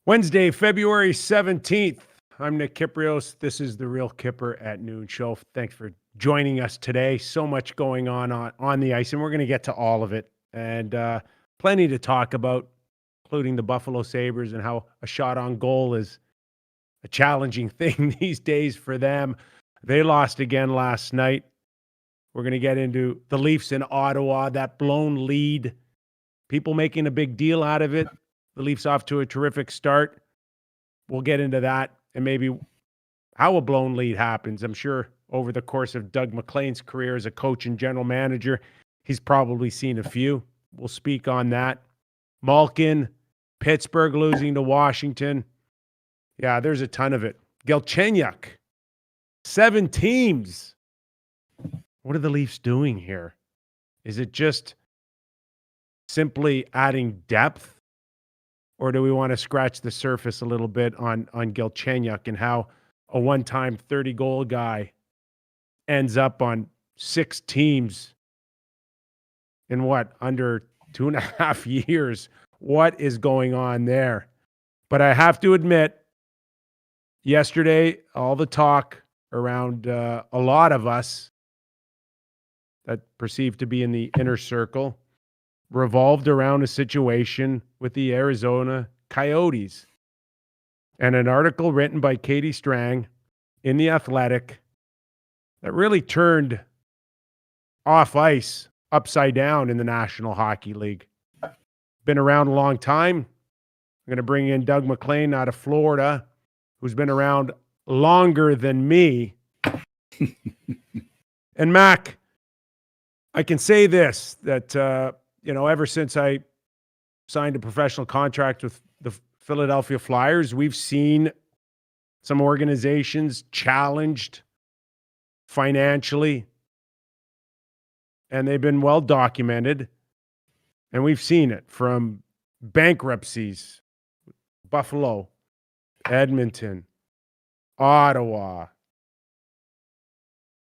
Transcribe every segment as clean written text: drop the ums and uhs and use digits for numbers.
Wednesday, February 17th. I'm Nick Kypreos. This is the Real Kyper at Noon show. Thanks for joining us today. So much going on the ice, and we're going to get to all of it. And plenty to talk about, including the Buffalo Sabres and how a shot on goal is a challenging thing these days for them. They lost again last night. We're going to get into the Leafs in Ottawa, that blown lead, people making a big deal out of it. The Leafs off to a terrific start. We'll get into that and maybe how a blown lead happens. I'm sure over the course of Doug Maclean's career as a coach and general manager, he's probably seen a few. We'll speak on that. Malkin, Pittsburgh losing to Washington. Yeah, there's a ton of it. Galchenyuk, 7 teams. What are the Leafs doing here? Is it just simply adding depth? Or do we want to scratch the surface a little bit on Galchenyuk and how a one-time 30-goal guy ends up on 6 teams in under 2.5 years? What is going on there? But I have to admit, yesterday, all the talk around a lot of us that perceived to be in the inner circle revolved around a situation with the Arizona Coyotes and an article written by Katie Strang in The Athletic that really turned off ice upside down in the National Hockey League. Been around a long time. I'm going to bring in Doug Maclean out of Florida, who's been around longer than me. And Mac, I can say this, that ever since I signed a professional contract with the Philadelphia Flyers, we've seen some organizations challenged financially, and they've been well documented. And we've seen it from bankruptcies, Buffalo, Edmonton, Ottawa,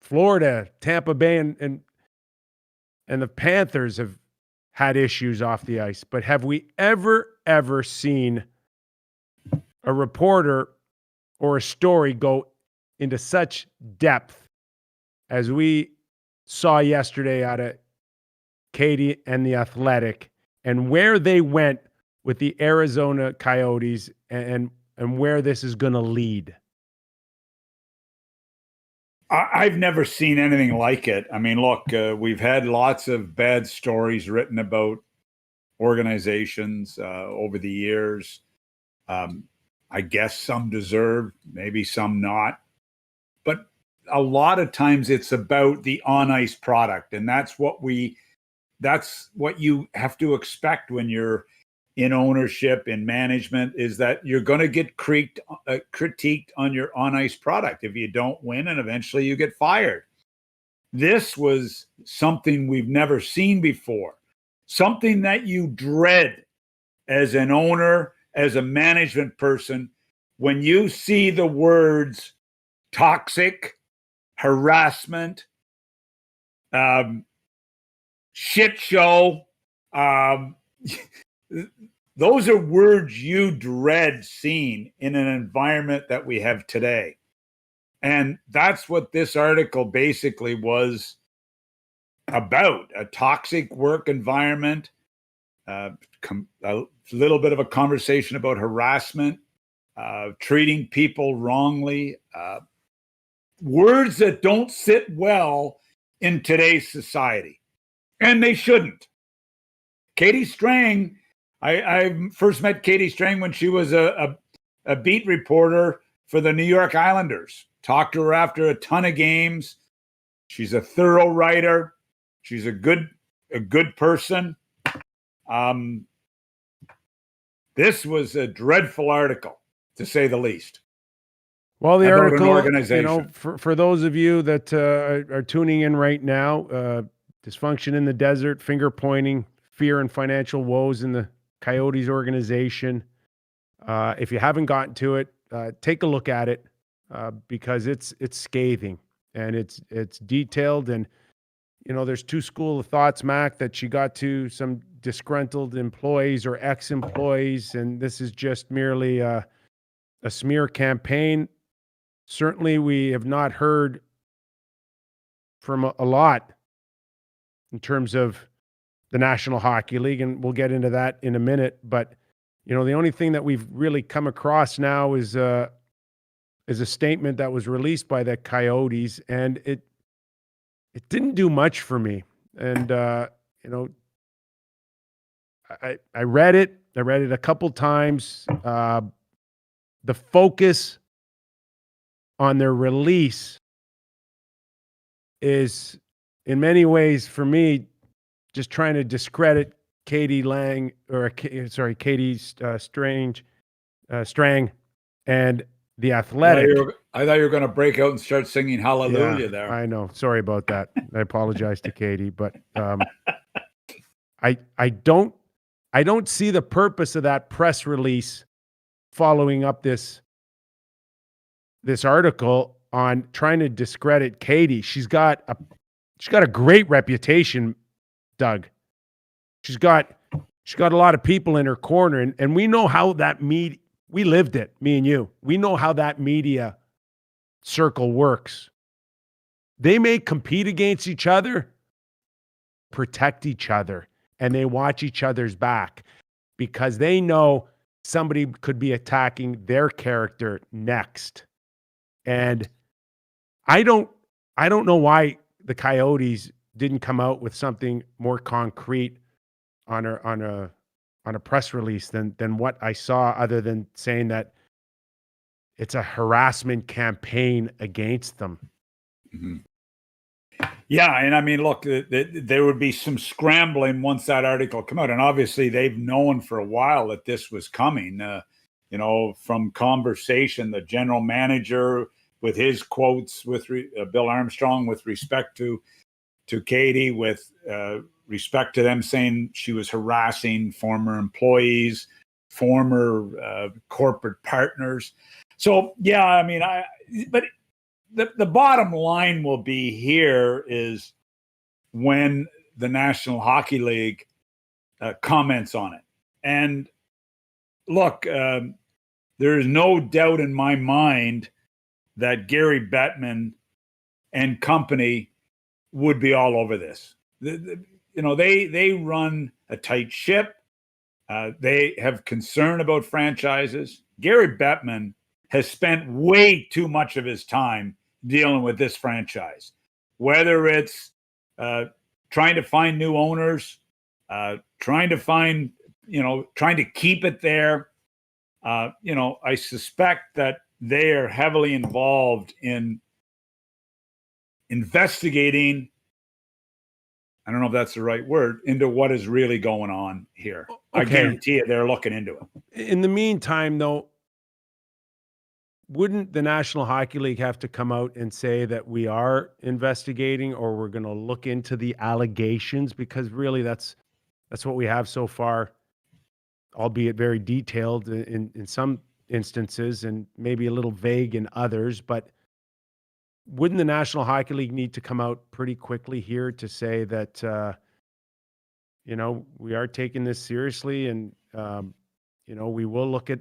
Florida, Tampa Bay, and the Panthers have had issues off the ice. But have we ever seen a reporter or a story go into such depth as we saw yesterday out of Katie and The Athletic, and where they went with the Arizona Coyotes and where this is going to lead? I've never seen anything like it. I mean, look, we've had lots of bad stories written about organizations over the years. I guess some deserved, maybe some not. But a lot of times it's about the on-ice product, and that's what you have to expect when you're in ownership, in management, is that you're going to get critiqued on your on-ice product if you don't win, and eventually you get fired. This was something we've never seen before, something that you dread as an owner, as a management person, when you see the words toxic, harassment, shit show, those are words you dread seeing in an environment that we have today. And that's what this article basically was about, a toxic work environment, a little bit of a conversation about harassment, treating people wrongly, words that don't sit well in today's society. And they shouldn't. Katie Strang, I first met Katie Strang when she was a beat reporter for the New York Islanders. Talked to her after a ton of games. She's a thorough writer. She's a good person. This was a dreadful article, to say the least. Well, the article, for those of you that are tuning in right now, dysfunction in the desert, finger pointing, fear and financial woes in the Coyotes organization. If you haven't gotten to it, take a look at it because it's scathing and it's detailed. And there's 2 schools of thoughts, Mac, that she got to some disgruntled employees or ex-employees, and this is just merely a smear campaign. Certainly, we have not heard from a lot in terms of the National Hockey League, and we'll get into that in a minute. But, the only thing that we've really come across now is a statement that was released by the Coyotes, and it didn't do much for me. And, I read it. I read it a couple times. The focus on their release is, in many ways, for me, just trying to discredit Katie Lang, or Katie Strang, and The Athletic. I thought you were going to break out and start singing Hallelujah there. I know. Sorry about that. I apologize to Katie, but I don't see the purpose of that press release following up this article on trying to discredit Katie. She's got a great reputation, Doug. She's got a lot of people in her corner, and we know how that we lived it, me and you. We know how that media circle works. They may compete against each other, protect each other, and they watch each other's back because they know somebody could be attacking their character next. And I don't know why the Coyotes didn't come out with something more concrete on a press release than what I saw, other than saying that it's a harassment campaign against them. Mm-hmm. Yeah, and I mean, look, there would be some scrambling once that article came out, and obviously they've known for a while that this was coming. From conversation, the general manager with his quotes with Bill Armstrong with respect to Katie, with respect to them saying she was harassing former employees, former corporate partners. So yeah, I mean, but the bottom line will be here is when the National Hockey League comments on it. And look, there is no doubt in my mind that Gary Bettman and company would be all over this. They run a tight ship. They have concern about franchises. Gary Bettman has spent way too much of his time dealing with this franchise, whether it's trying to find new owners, trying to keep it there. I suspect that they are heavily involved in investigating, I don't know if that's the right word, into what is really going on here. Okay. I guarantee you they're looking into it. In the meantime, though, wouldn't the National Hockey League have to come out and say that we are investigating, or we're going to look into the allegations? Because really that's what we have so far, albeit very detailed in some instances and maybe a little vague in others. But wouldn't the National Hockey League need to come out pretty quickly here to say that, we are taking this seriously, and, we will look at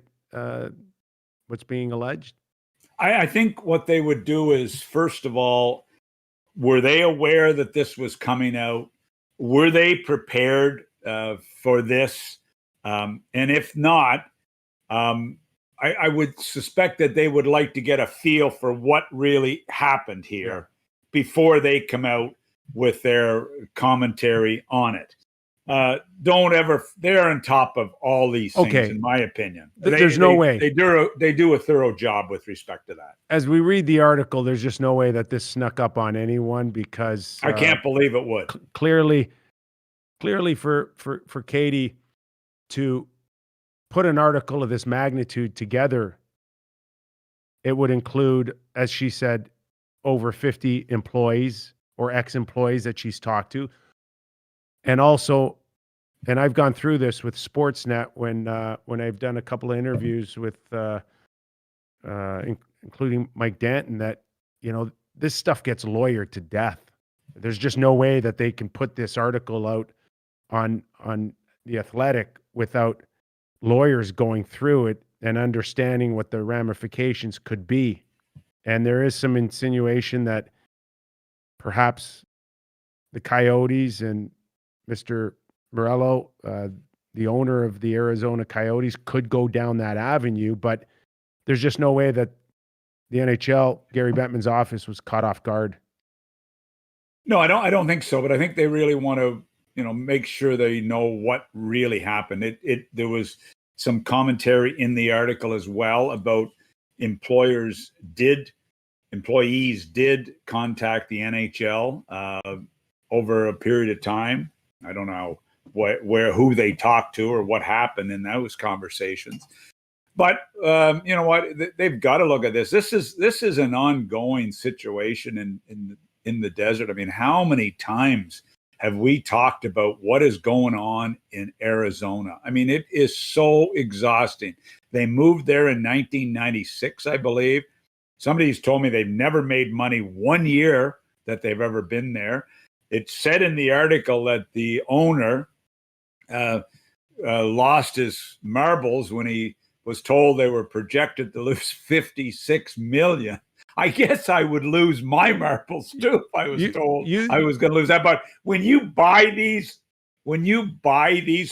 what's being alleged? I think what they would do is, first of all, were they aware that this was coming out? Were they prepared for this? And if not, I would suspect that they would like to get a feel for what really happened here before they come out with their commentary on it. They're on top of all these things, in my opinion. There's no way. They do a thorough job with respect to that. As we read the article, there's just no way that this snuck up on anyone, because I can't believe it would. Clearly for Katie to put an article of this magnitude together, it would include, as she said, over 50 employees or ex-employees that she's talked to. And also, and I've gone through this with Sportsnet when I've done a couple of interviews with, including Mike Danton, that, this stuff gets lawyered to death. There's just no way that they can put this article out on the Athletic without lawyers going through it and understanding what the ramifications could be. And there is some insinuation that perhaps the Coyotes and Mr. Morello, the owner of the Arizona Coyotes, could go down that avenue, but there's just no way that the NHL, Gary Bettman's office, was caught off guard. No, I don't think so. But I think they really want to, make sure they know what really happened. There was some commentary in the article as well about employees did contact the NHL over a period of time. I don't know who they talked to or what happened in those conversations. But you know what? They've got to look at this. This is an ongoing situation in the desert. I mean, how many times have we talked about what is going on in Arizona? I mean, it is so exhausting. They moved there in 1996, I believe. Somebody's told me they've never made money 1 year that they've ever been there. It said in the article that the owner lost his marbles when he was told they were projected to lose $56 million. I guess I would lose my marbles too if I was told I was going to lose that. But when you buy these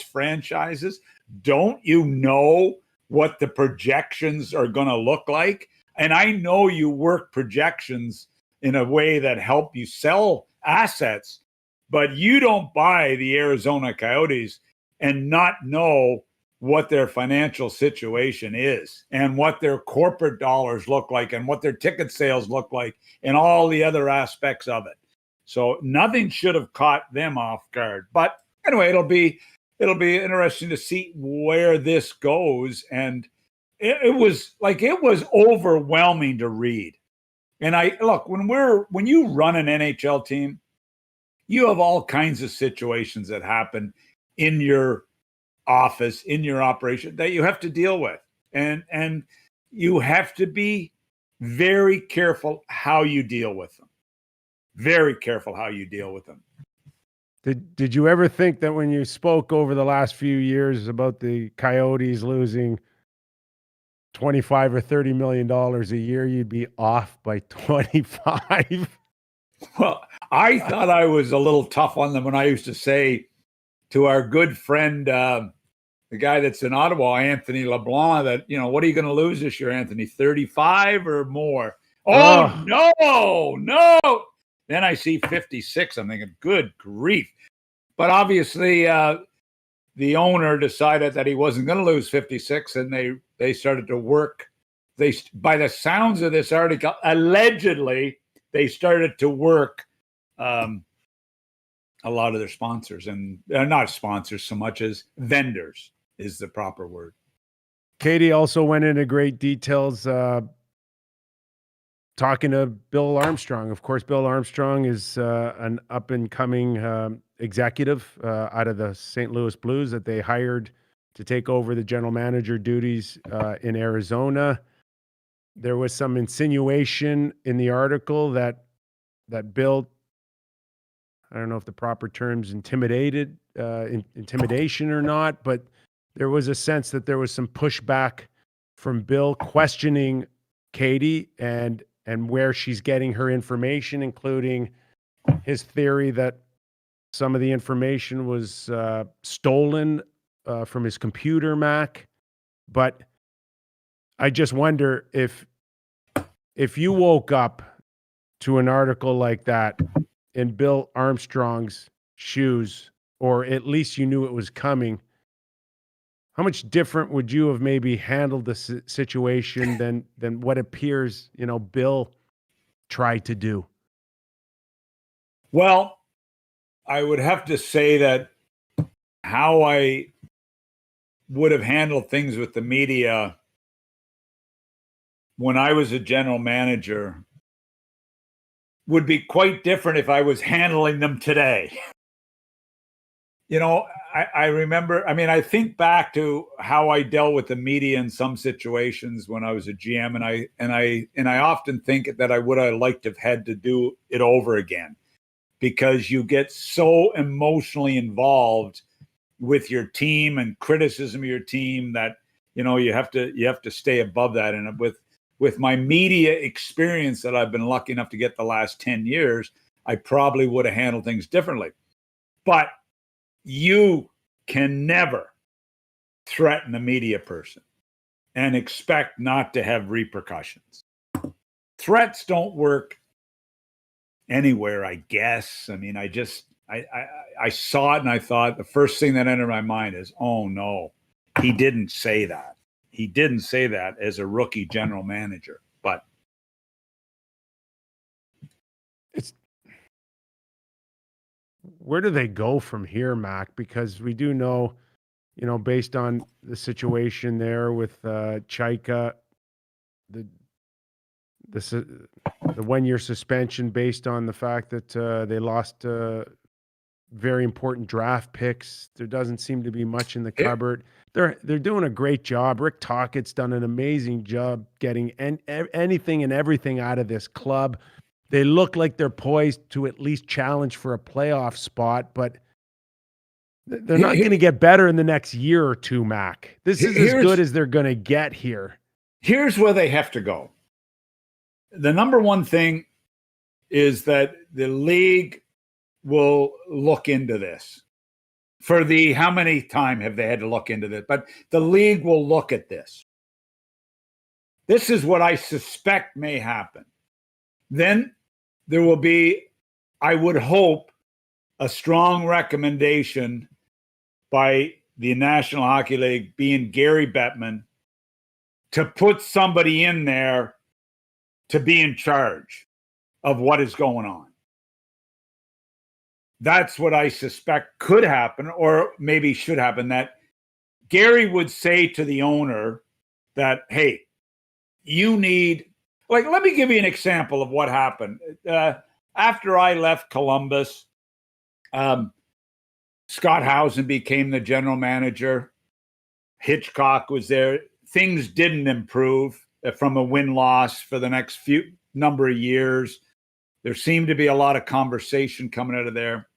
franchises, don't you know what the projections are going to look like? And I know you work projections in a way that help you sell assets, but you don't buy the Arizona Coyotes and not know what their financial situation is and what their corporate dollars look like and what their ticket sales look like and all the other aspects of it. So nothing should have caught them off guard. But anyway, it'll be interesting to see where this goes. And it was overwhelming to read. And when you run an NHL team, you have all kinds of situations that happen in your office, in your operation, that you have to deal with. And you have to be very careful how you deal with them. Very careful how you deal with them. Did you ever think that when you spoke over the last few years about the Coyotes losing $25 or $30 million a year, you'd be off by 25? Well, I thought I was a little tough on them when I used to say to our good friend, the guy that's in Ottawa, Anthony LeBlanc, that, what are you going to lose this year, Anthony? 35 or more? Oh, no. Then I see 56. I'm thinking, good grief. But obviously, the owner decided that he wasn't going to lose 56, and they started to work. By the sounds of this article, allegedly, they started to work a lot of their sponsors, and not sponsors so much as vendors is the proper word. Katie also went into great details talking to Bill Armstrong. Of course, Bill Armstrong is an up-and-coming executive out of the St. Louis Blues that they hired to take over the general manager duties in Arizona. There was some insinuation in the article that Bill, I don't know if the proper term's intimidation or not, but there was a sense that there was some pushback from Bill questioning Katie and where she's getting her information, including his theory that some of the information was stolen from his computer, Mac. But I just wonder if you woke up to an article like that in Bill Armstrong's shoes, or at least you knew it was coming, how much different would you have maybe handled the situation than what appears, Bill tried to do? Well, I would have to say that how I would have handled things with the media when I was a general manager would be quite different if I was handling them today. I remember, I think back to how I dealt with the media in some situations when I was a GM, and I often think that I would have liked to have had to do it over again, because you get so emotionally involved with your team and criticism of your team that, you have to stay above that. And with my media experience that I've been lucky enough to get the last 10 years, I probably would have handled things differently. But you can never threaten a media person and expect not to have repercussions. Threats don't work anywhere, I guess. I mean, I saw it and I thought the first thing that entered my mind is, oh no, he didn't say that. He didn't say that as a rookie general manager. But where do they go from here, Mac? Because we do know, based on the situation there with Chaika, the 1-year suspension based on the fact that they lost very important draft picks. There doesn't seem to be much in the cupboard. They're doing a great job. Rick Tockett's done an amazing job getting anything and everything out of this club. They look like they're poised to at least challenge for a playoff spot, but they're not going to get better in the next year or two, Mac. This is as good as they're going to get here. Here's where they have to go. The number one thing is that the league will look into this. For how many time have they had to look into this? But the league will look at this. This is what I suspect may happen. Then there will be, I would hope, a strong recommendation by the National Hockey League, being Gary Bettman, to put somebody in there to be in charge of what is going on. That's what I suspect could happen, or maybe should happen, that Gary would say to the owner that, hey, you need, let me give you an example of what happened. After I left Columbus, Scott Housen became the general manager. Hitchcock was there. Things didn't improve from a win-loss for the next few number of years. There seemed to be a lot of conversation coming out of there.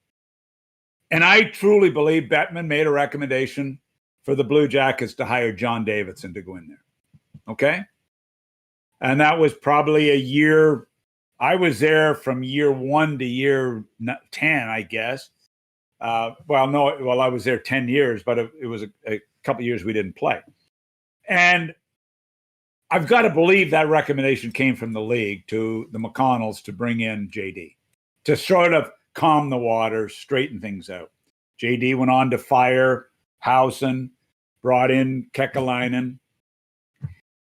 And I truly believe Bettman made a recommendation for the Blue Jackets to hire John Davidson to go in there. Okay? And that was probably a year. I was there from year 1 to year 10, I guess. I was there 10 years, but it was a couple of years we didn't play. And I've got to believe that recommendation came from the league to the McConnells to bring in JD to sort of calm the waters, straighten things out. JD went on to fire Housen, brought in Kekalainen.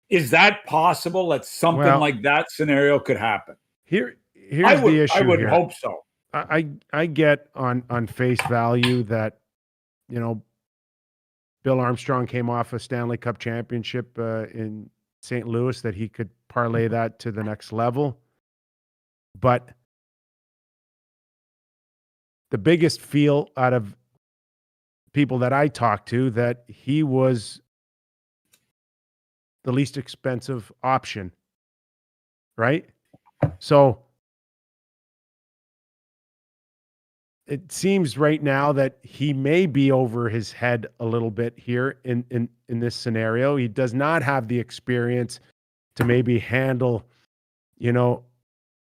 Is that possible that something like that scenario could happen? Here's the issue. I would hope so. I get on face value that, Bill Armstrong came off a Stanley Cup championship in St. Louis, that he could parlay that to the next level. But the biggest feel out of people that I talked to, that he was the least expensive option, right? So it seems right now that he may be over his head a little bit here in this scenario. He does not have the experience to maybe handle,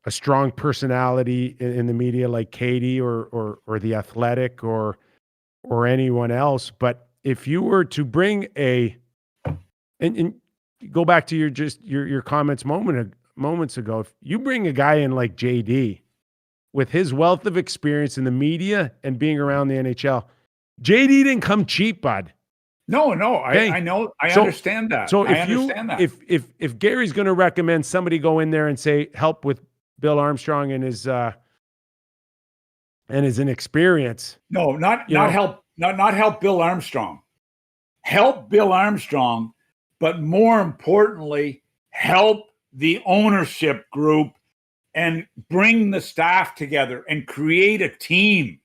a strong personality in the media like Katie or The Athletic or anyone else. But if you were to bring and go back to your comments moments ago, if you bring a guy in like JD with his wealth of experience in the media and being around the NHL, JD didn't come cheap, bud. No, okay? I know. I understand that. So if Gary's going to recommend somebody go in there and say, help with Bill Armstrong and his inexperience. No, not help Bill Armstrong. Help Bill Armstrong, but more importantly, help the ownership group and bring the staff together and create a team.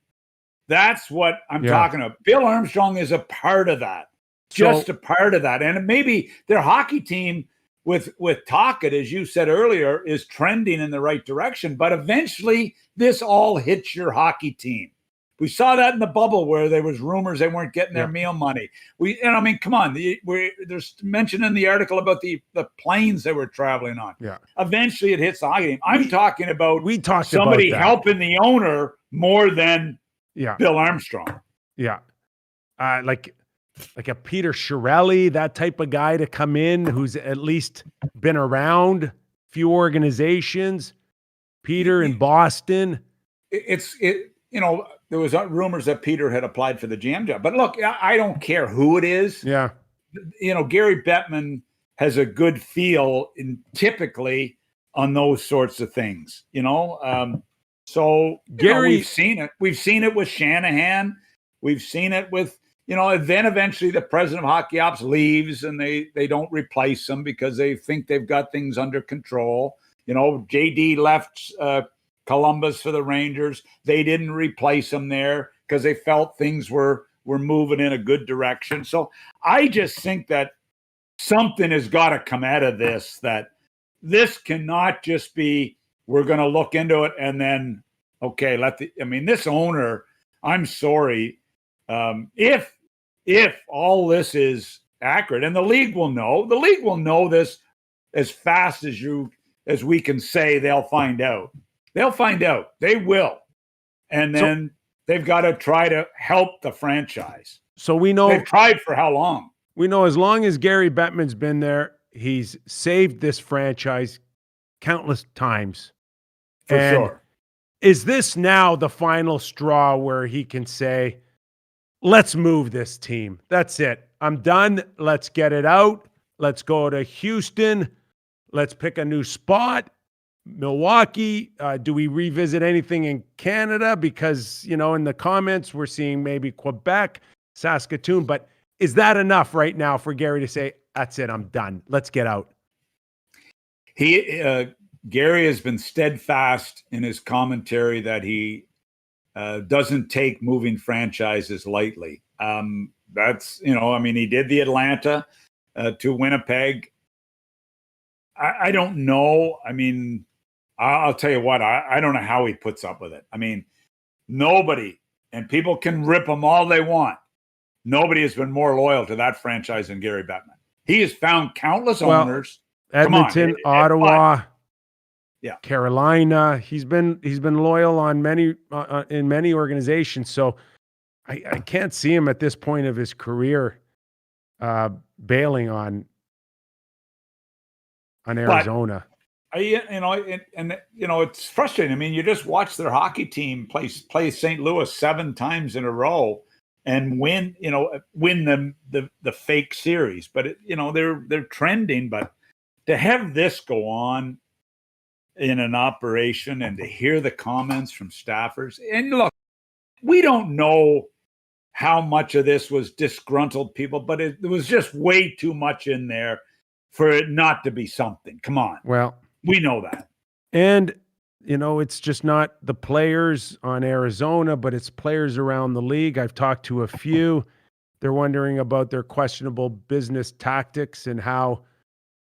That's what I'm talking about. Bill Armstrong is a part of that. Just a part of that. And maybe their hockey team with Tocchet, as you said earlier, is trending in the right direction. But eventually, this all hits your hockey team. We saw that in the bubble where there was rumors they weren't getting their Yeah. meal money. I mean, come on. There's mention in the article about the planes they were traveling on. Yeah. Eventually, it hits the hockey team. I'm talking about We talked somebody about that. helping the owner more than Yeah. Bill Armstrong. Yeah. Like a Peter Chiarelli, that type of guy to come in who's at least been around few organizations. Peter in Boston. There was rumors that Peter had applied for the GM job. But look, I don't care who it is. Yeah. Gary Bettman has a good feel typically on those sorts of things, So Gary, we've seen it. We've seen it with Shanahan. We've seen it with, then eventually the president of hockey ops leaves and they don't replace him because they think they've got things under control. JD left Columbus for the Rangers. They didn't replace him there because they felt things were moving in a good direction. So I just think that something has got to come out of this, that this cannot just be, we're going to look into it and then, okay, this owner, I'm sorry. If all this is accurate, and the league will know this as fast as we can say they'll find out. They'll find out. They will. And then they've got to try to help the franchise. So we know they've tried for how long? We know as long as Gary Bettman's been there, he's saved this franchise countless times. For sure. Is this now the final straw where he can say, let's move this team? That's it. I'm done. Let's get it out. Let's go to Houston. Let's pick a new spot. Milwaukee. Do we revisit anything in Canada? Because, in the comments, we're seeing maybe Quebec, Saskatoon. But is that enough right now for Gary to say, that's it, I'm done. Let's get out? Gary has been steadfast in his commentary that he doesn't take moving franchises lightly. He did the Atlanta to Winnipeg. I don't know. I'll tell you what, I don't know how he puts up with it. Nobody, and people can rip him all they want. Nobody has been more loyal to that franchise than Gary Bettman. He has found countless owners. Edmonton, Ottawa, yeah, Carolina. He's been loyal on many in many organizations. So I can't see him at this point of his career bailing on Arizona. It's frustrating. You just watch their hockey team play St. Louis 7 times in a row and win the fake series. But they're trending. But to have this go on in an operation and to hear the comments from staffers, and look, we don't know how much of this was disgruntled people, but it was just way too much in there for it not to be something. Come on. Well, we know that. And, it's just not the players on Arizona, but it's players around the league. I've talked to a few. They're wondering about their questionable business tactics and how,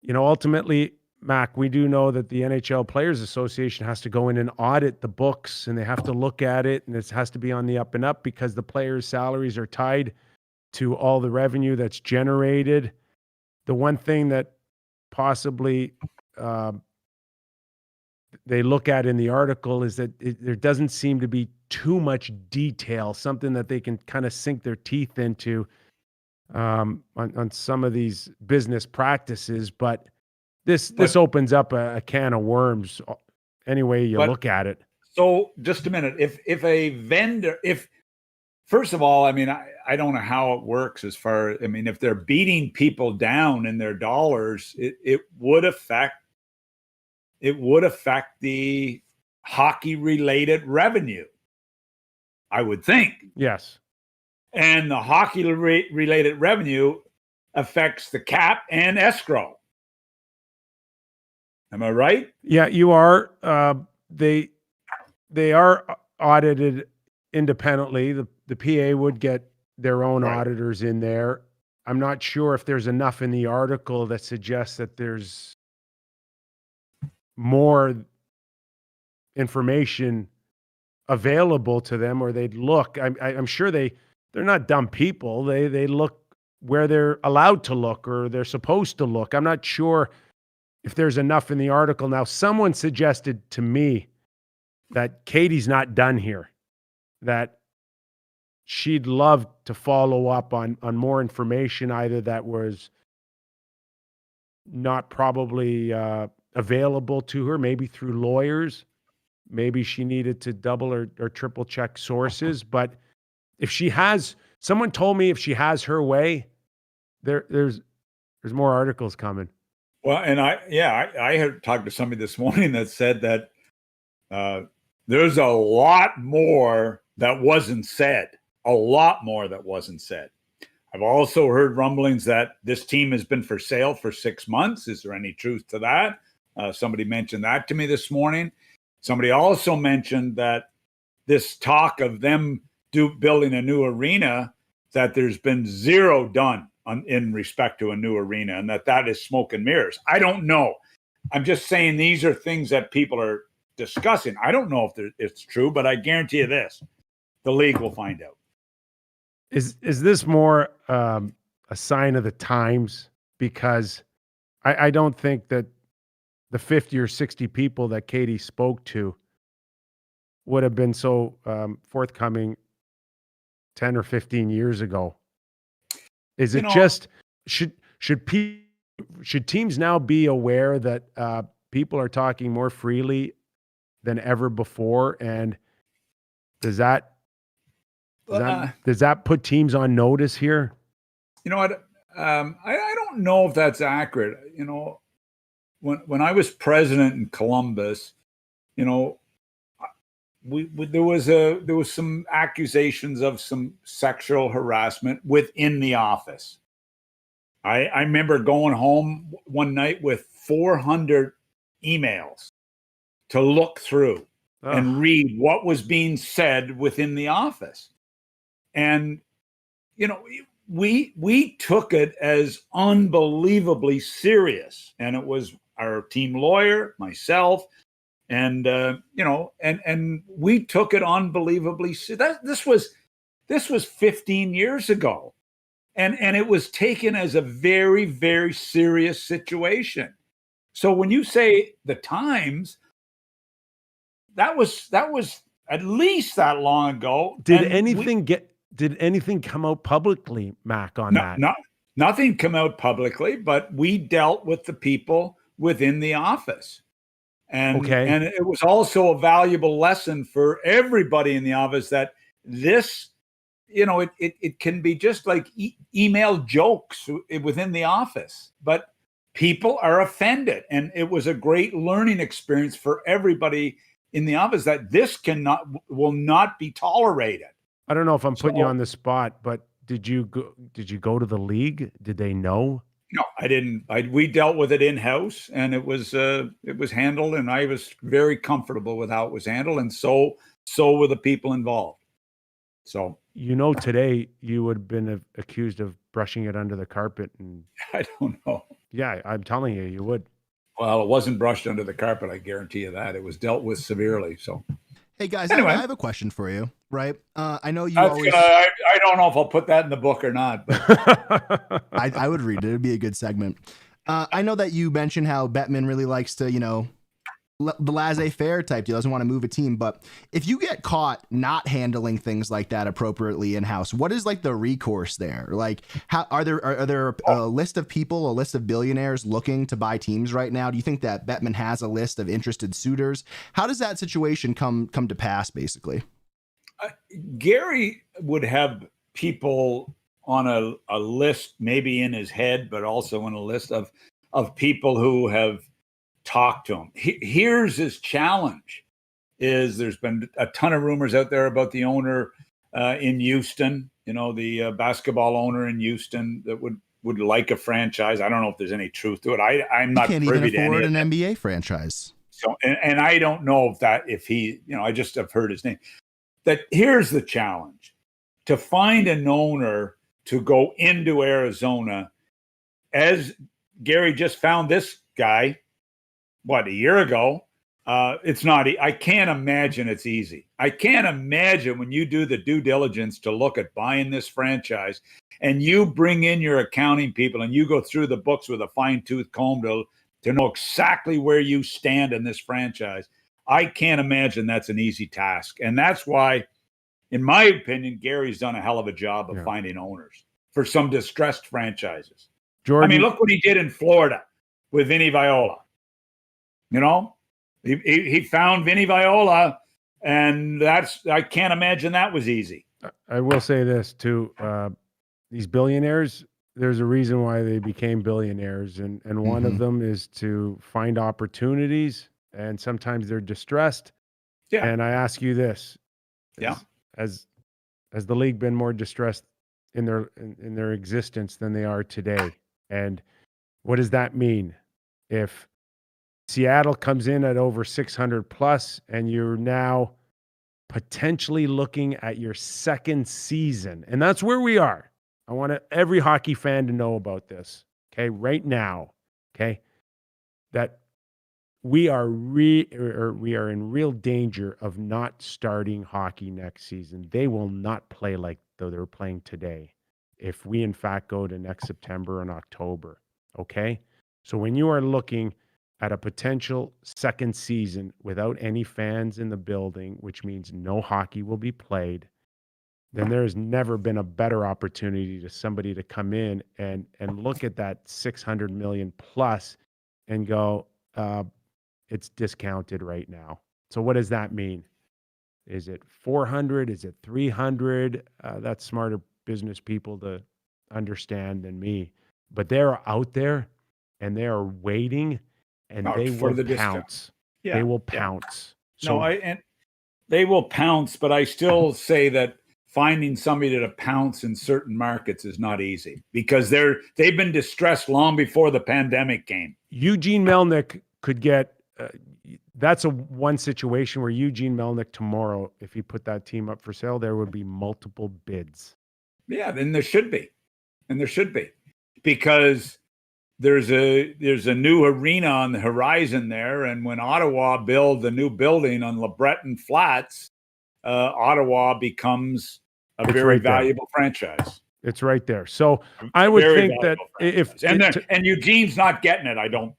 ultimately, Mac, we do know that the NHL Players Association has to go in and audit the books, and they have to look at it, and it has to be on the up and up because the players' salaries are tied to all the revenue that's generated. The one thing that possibly they look at in the article is that there doesn't seem to be too much detail, something that they can kind of sink their teeth into on some of these business practices. But this opens up a can of worms any way you look at it. So just a minute. If a vendor, first of all, I don't know how it works as far, if they're beating people down in their dollars, it would affect the hockey related revenue, I would think. Yes. And the hockey related revenue affects the cap and escrow. Am I right? Yeah, you are. They are audited independently. The PA would get their own auditors in there. I'm not sure if there's enough in the article that suggests that there's more information available to them, or they'd look. I'm sure they're not dumb people. They look where they're allowed to look or they're supposed to look. I'm not sure if there's enough in the article. Now, someone suggested to me that Katie's not done here, that she'd love to follow up on more information, either that was not probably available to her, maybe through lawyers. Maybe she needed to double or triple check sources. But if she has, someone told me if she has her way, there's more articles coming. Well, and I had talked to somebody this morning that said that there's a lot more that wasn't said. A lot more that wasn't said. I've also heard rumblings that this team has been for sale for 6 months. Is there any truth to that? Somebody mentioned that to me this morning. Somebody also mentioned that this talk of them building a new arena, that there's been zero done in respect to a new arena, and that is smoke and mirrors. I don't know. I'm just saying these are things that people are discussing. I don't know if it's true, but I guarantee you this: the league will find out. Is this more a sign of the times? Because I don't think that the 50 or 60 people that Katie spoke to would have been so forthcoming 10 or 15 years ago. Is it just should teams now be aware that people are talking more freely than ever before? And does that put teams on notice here? You know what? I don't know if that's accurate. You know, when I was president in Columbus, you know, there was some accusations of some sexual harassment within the office. I remember going home one night with 400 emails to look through and read what was being said within the office. And, you know, we took it as unbelievably serious. And it was our team lawyer, myself, and, you know, and we took it unbelievably serious. This was 15 years ago. And it was taken as a very, very serious situation. So when you say the times, that was at least that long ago. Did anything come out publicly, Mac, on that? Nothing come out publicly, but we dealt with the people within the office. And it was also a valuable lesson for everybody in the office that this, you know, it can be just like email jokes within the office, but people are offended. And it was a great learning experience for everybody in the office that this will not be tolerated. I don't know if I'm putting you on the spot, but did you go to the league? Did they know? No, I didn't. We dealt with it in-house, and it was handled, and I was very comfortable with how it was handled, and so were the people involved. So, you know, today you would have been accused of brushing it under the carpet, and I don't know. Yeah, I'm telling you, you would. Well, it wasn't brushed under the carpet. I guarantee you that. It was dealt with severely. So, hey guys, anyway. I have a question for you. Right? I know you always. I don't know if I'll put that in the book or not, but I would read it. It'd be a good segment. I know that you mentioned how Bettman really likes to, you know, the laissez-faire type deal, doesn't want to move a team. But if you get caught not handling things like that appropriately in-house, what is like the recourse there? Like, how are there a list of people, a list of billionaires looking to buy teams right now? Do you think that Bettman has a list of interested suitors? How does that situation come to pass, basically? Gary would have people on a list, maybe in his head, but also on a list of people who have talked to him. Here's his challenge: is there's been a ton of rumors out there about the owner in Houston, you know, the basketball owner in Houston that would like a franchise. I don't know if there's any truth to it. I'm not privy to any of that. Can't even afford an NBA franchise. So, and I don't know if he, you know, I just have heard his name. That here's the challenge: to find an owner to go into Arizona, as Gary just found this guy, a year ago, It's not. I can't imagine it's easy. I can't imagine when you do the due diligence to look at buying this franchise, and you bring in your accounting people and you go through the books with a fine-tooth comb to know exactly where you stand in this franchise. I can't imagine that's an easy task, and that's why, in my opinion, Gary's done a hell of a job of finding owners for some distressed franchises. Jordan, I mean, look what he did in Florida with Vinny Viola. You know, he found Vinny Viola, and I can't imagine that was easy. I will say this too. These billionaires, there's a reason why they became billionaires. And one of them is to find opportunities, and sometimes they're distressed. Yeah. And I ask you this. Has the league been more distressed in their existence than they are today? And what does that mean? If Seattle comes in at over 600 plus, and you're now potentially looking at your second season, and that's where we are. I want every hockey fan to know about this, okay, right now, okay, that we are in real danger of not starting hockey next season. They will not play like though they're playing today if we in fact go to next September and October, okay? So when you are looking at a potential second season without any fans in the building, which means no hockey will be played, then there's never been a better opportunity to somebody to come in and look at that 600 million plus and go, it's discounted right now. So what does that mean? Is it 400? Is it 300? That's smarter business people to understand than me. But they're out there and they are waiting, and they will pounce. Yeah. They will pounce. So, and they will pounce, but I still say that finding somebody to pounce in certain markets is not easy because they've been distressed long before the pandemic came. Eugene Melnyk could get that's one situation where Eugene Melnyk tomorrow, if he put that team up for sale, there would be multiple bids. Yeah, then there should be. And there should be. Because there's a new arena on the horizon there, and when Ottawa build the new building on LeBreton Flats, Ottawa becomes a very valuable franchise. It's right there. So I would think that and Eugene's not getting it. I don't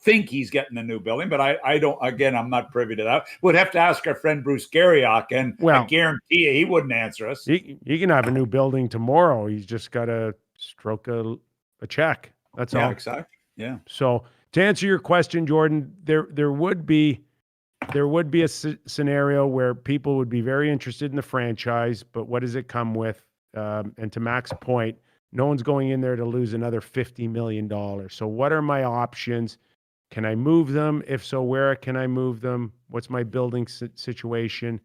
think he's getting the new building, but I'm not privy to that. We'd have to ask our friend Bruce Garriock, and I guarantee you he wouldn't answer us. He can have a new building tomorrow. He's just got to stroke a check. That's all. Yeah, exactly. Yeah. So to answer your question, Jordan, there would be a scenario where people would be very interested in the franchise, but what does it come with? And to Mac's point, no one's going in there to lose another $50 million. So what are my options? Can I move them? If so, where can I move them? What's my building situation?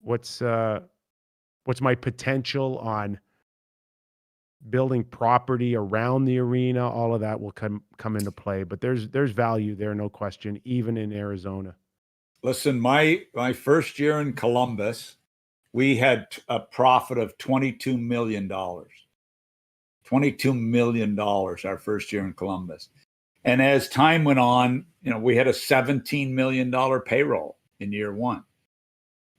What's my potential on building property around the arena? All of that will come into play, but there's value there, no question, even in Arizona. Listen, my first year in Columbus, we had a profit of $22 million. $22 million our first year in Columbus. And as time went on, we had a $17 million payroll in year one.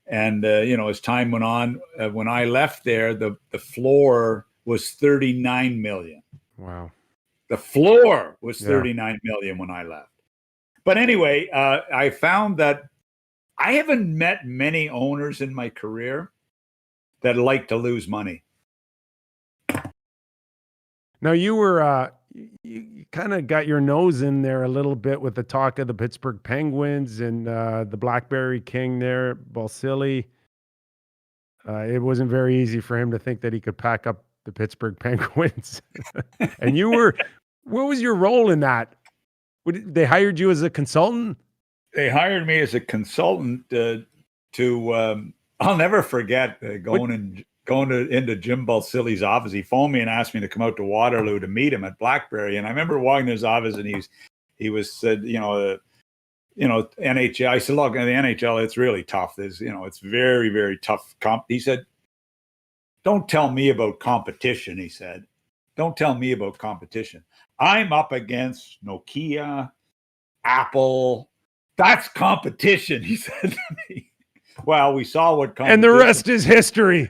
And, as time went on, when I left there, the floor was $39 million. Wow. The floor was $39 million when I left. But anyway, I found that I haven't met many owners in my career that like to lose money. Now you were, you kind of got your nose in there a little bit with the talk of the Pittsburgh Penguins and the Blackberry King there, Balsillie. It wasn't very easy for him to think that he could pack up the Pittsburgh Penguins. And what was your role in that? They hired you as a consultant? They hired me as a consultant I'll never forget into Jim Balsillie's office. He phoned me and asked me to come out to Waterloo to meet him at Blackberry. And I remember walking to his office, and he said, NHL. I said, look, in the NHL, it's really tough. It's very, very tough. He said, don't tell me about competition. He said, don't tell me about competition. I'm up against Nokia, Apple, That's competition, he said to me. Well, we saw what competition. And the rest is history.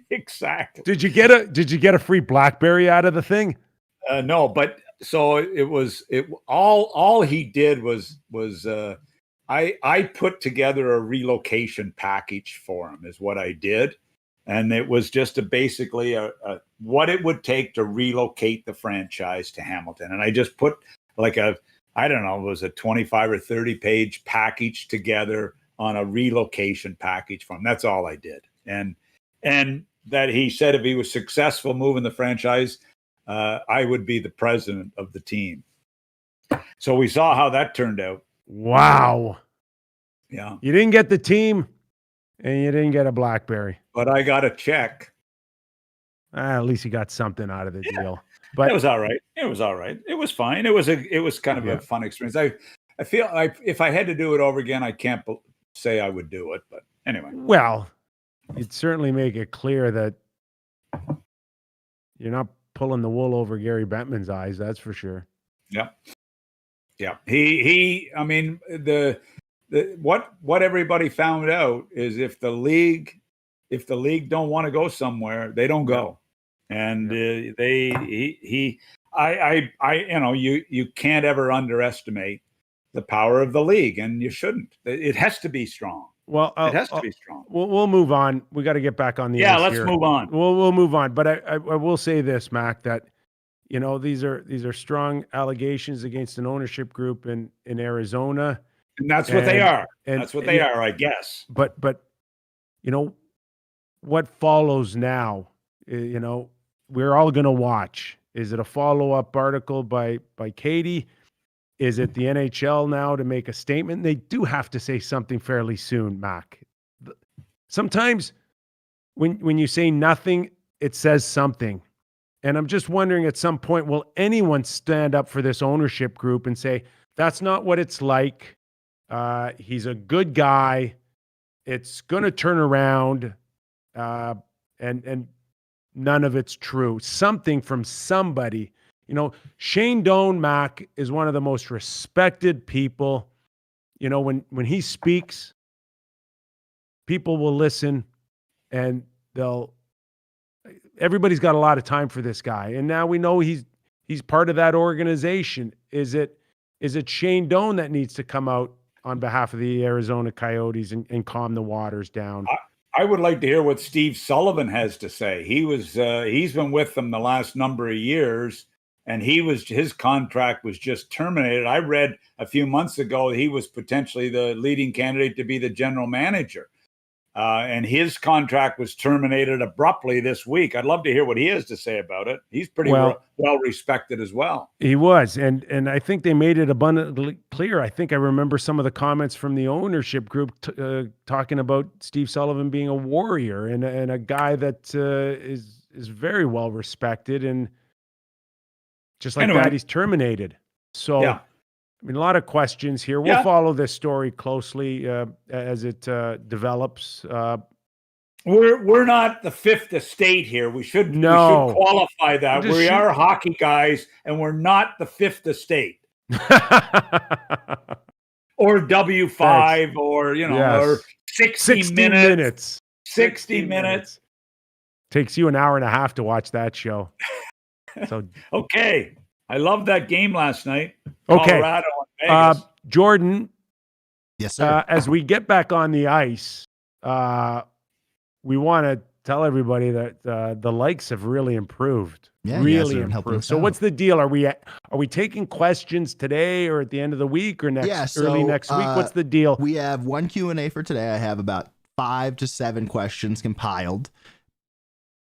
Exactly. Did you get a free BlackBerry out of the thing? No, but so all he did was I put together a relocation package for him is what I did. And it was just basically a what it would take to relocate the franchise to Hamilton. And I just put like it was a 25 or 30 page package together on a relocation package for him. That's all I did. And that he said if he was successful moving the franchise, I would be the president of the team. So we saw how that turned out. Wow. Yeah. You didn't get the team and you didn't get a BlackBerry. But I got a check. At least you got something out of the deal. But it was all right. It was all right. It was fine. It was kind of a fun experience. I feel like if I had to do it over again, I can't say I would do it. But anyway. Well, you'd certainly make it clear that you're not pulling the wool over Gary Bettman's eyes. That's for sure. Yeah. Yeah. I mean, what everybody found out is if the league don't want to go somewhere, they don't go. And you can't ever underestimate the power of the league, and you shouldn't. It has to be strong. Well, it has to be strong. We'll move on. We got to get back on the ice let's here. move on. We'll move on. But I will say this, Mac, that these are strong allegations against an ownership group in Arizona. And that's what they are. That's what they are, I guess. But what follows now? We're all going to watch. Is it a follow-up article by Katie? Is it the NHL now to make a statement? They do have to say something fairly soon, Mac. Sometimes when you say nothing, it says something. And I'm just wondering at some point, will anyone stand up for this ownership group and say, that's not what it's like. He's a good guy. It's going to turn around. And none of it's true. Something from somebody. Shane Doan, Mac, is one of the most respected people. When he speaks, people will listen, and everybody's got a lot of time for this guy. And now we know he's part of that organization. Is it Shane Doan that needs to come out on behalf of the Arizona Coyotes and calm the waters down? I would like to hear what Steve Sullivan has to say. He's been with them the last number of years, and his contract was just terminated. I read a few months ago he was potentially the leading candidate to be the general manager, and his contract was terminated abruptly this week. I'd love to hear what he has to say about it. He's pretty well respected as well. He was, and I think they made it abundantly clear. I think I remember some of the comments from the ownership group talking about Steve Sullivan being a warrior and a guy that is very well respected, and just like that, he's terminated. So, I mean, a lot of questions here. We'll follow this story closely as it develops. We're not the fifth estate here. We should qualify that. We are hockey guys, and we're not the fifth estate. Or W5 Thanks. or or 60 minutes. 60 minutes. Takes you an hour and a half to watch that show. So okay. I love that game last night. Okay. Colorado and Vegas. Jordan. Yes, sir. As we get back on the ice, we want to tell everybody that the likes have really improved. Yeah, really improved. So what's the deal? Are we taking questions today or at the end of the week or early next week? What's the deal? We have one Q&A for today. I have about 5 to 7 questions compiled.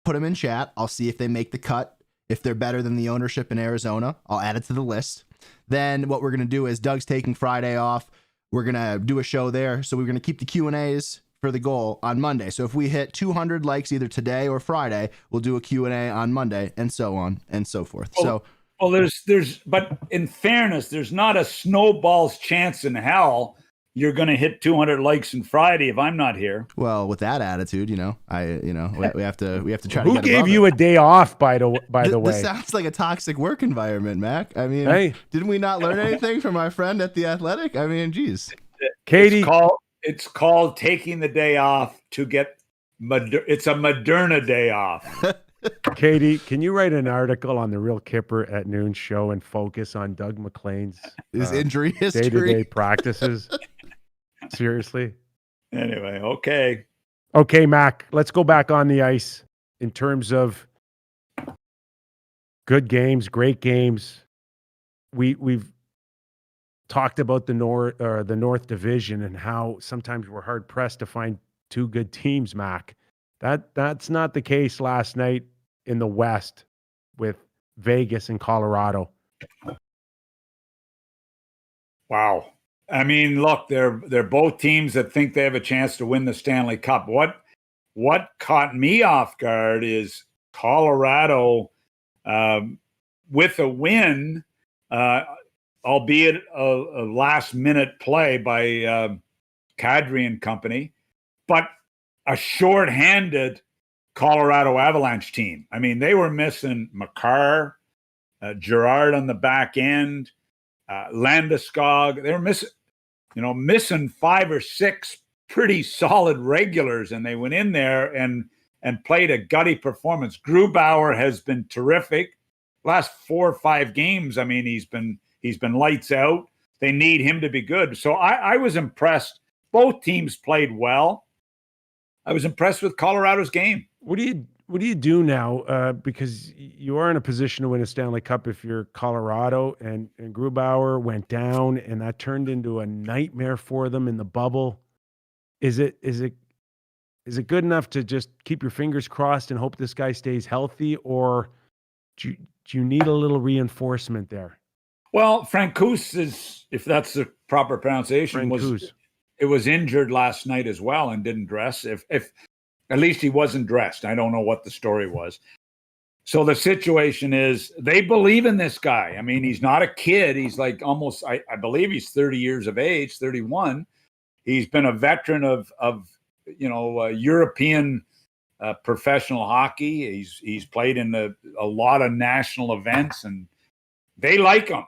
Put them in chat. I'll see if they make the cut. If they're better than the ownership in Arizona, I'll add it to the list. Then what we're going to do is Doug's taking Friday off. We're going to do a show there. So we're going to keep the Q&As for the goal on Monday. So if we hit 200 likes either today or Friday, we'll do a Q&A on Monday, and so on and so forth. But in fairness, there's not a snowball's chance in hell you're going to hit 200 likes on Friday if I'm not here. Well, with that attitude, we have to try to Who get gave above you it. a day off, by the way? This sounds like a toxic work environment, Mac. I mean, Hey. didn't we not learn anything from our friend at The Athletic? I mean, geez. Katie, it's called taking the day off to get it's a Moderna day off. Katie, can you write an article on the Real Kyper at Noon show and focus on Doug Maclean's his injury history, day-to-day practices? Seriously. Anyway, okay. Okay, Mac, let's go back on the ice in terms of good games, great games. We've talked about the North Division and how sometimes we're hard pressed to find two good teams, Mac. That's not the case last night in the West with Vegas and Colorado. Wow. I mean, look, they're both teams that think they have a chance to win the Stanley Cup. What caught me off guard is Colorado with a win, albeit a last-minute play by Kadri and company, but a short-handed Colorado Avalanche team. I mean, they were missing Makar, Girard on the back end, Landeskog. They were missing 5 or 6 pretty solid regulars, and they went in there and played a gutty performance. Grubauer has been terrific. Last 4 or 5 games, I mean, he's been lights out. They need him to be good. So I was impressed. Both teams played well. I was impressed with Colorado's game. What do you do now? Because you are in a position to win a Stanley Cup if you're Colorado, and Grubauer went down, and that turned into a nightmare for them in the bubble. Is it good enough to just keep your fingers crossed and hope this guy stays healthy, or do you need a little reinforcement there? Well, Francouz is, if that's the proper pronunciation, was injured last night as well and didn't dress. If at least he wasn't dressed. I don't know what the story was. So the situation is they believe in this guy. I mean, he's not a kid. He's like almost, I believe he's 30 years of age, 31. He's been a veteran of European professional hockey. He's played in a lot of national events, and they like him.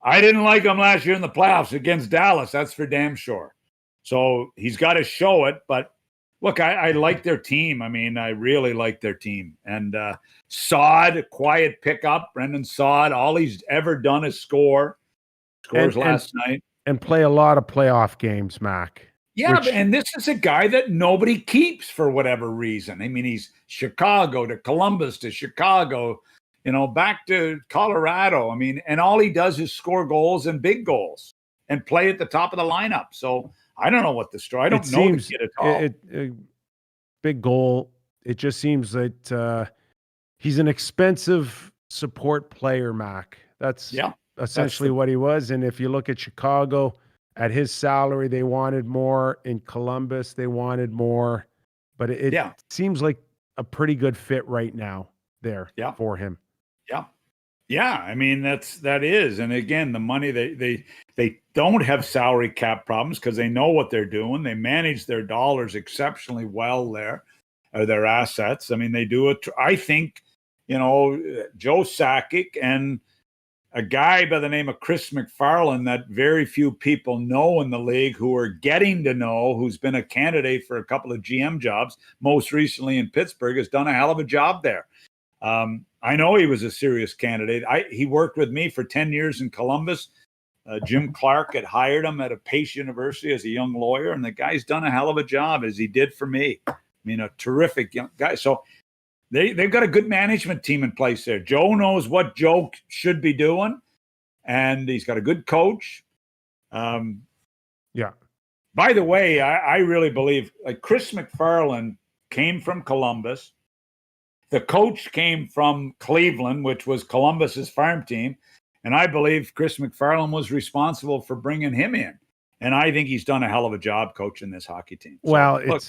I didn't like him last year in the playoffs against Dallas. That's for damn sure. So he's got to show it. But look, I like their team. I mean, I really like their team. And Saad, quiet pickup. Brendan Saad, all he's ever done is scores last night. And play a lot of playoff games, Mac. Yeah, and this is a guy that nobody keeps for whatever reason. I mean, he's Chicago to Columbus to Chicago, back to Colorado. I mean, and all he does is score goals and big goals and play at the top of the lineup. So I don't know what the story. I don't know the kid at all. Big goal. It just seems that he's an expensive support player, Mac. That's essentially what he was. And if you look at Chicago, at his salary, they wanted more. In Columbus, they wanted more. But it seems like a pretty good fit right now there for him. Yeah. I mean, that is. And again, the money, they don't have salary cap problems because they know what they're doing. They manage their dollars exceptionally well there, or their assets. I mean, they do it. I think, Joe Sakic and a guy by the name of Chris McFarland that very few people know in the league, who are getting to know, who's been a candidate for a couple of GM jobs, most recently in Pittsburgh, has done a hell of a job there. I know he was a serious candidate. He worked with me for 10 years in Columbus. Jim Clark had hired him at a Pace University as a young lawyer, and the guy's done a hell of a job, as he did for me. I mean, a terrific young guy. So they've got a good management team in place there. Joe knows what Joe should be doing, and he's got a good coach. By the way, I really believe, like, Chris McFarland came from Columbus. The coach came from Cleveland, which was Columbus's farm team. And I believe Chris McFarland was responsible for bringing him in. And I think he's done a hell of a job coaching this hockey team. So, well, look,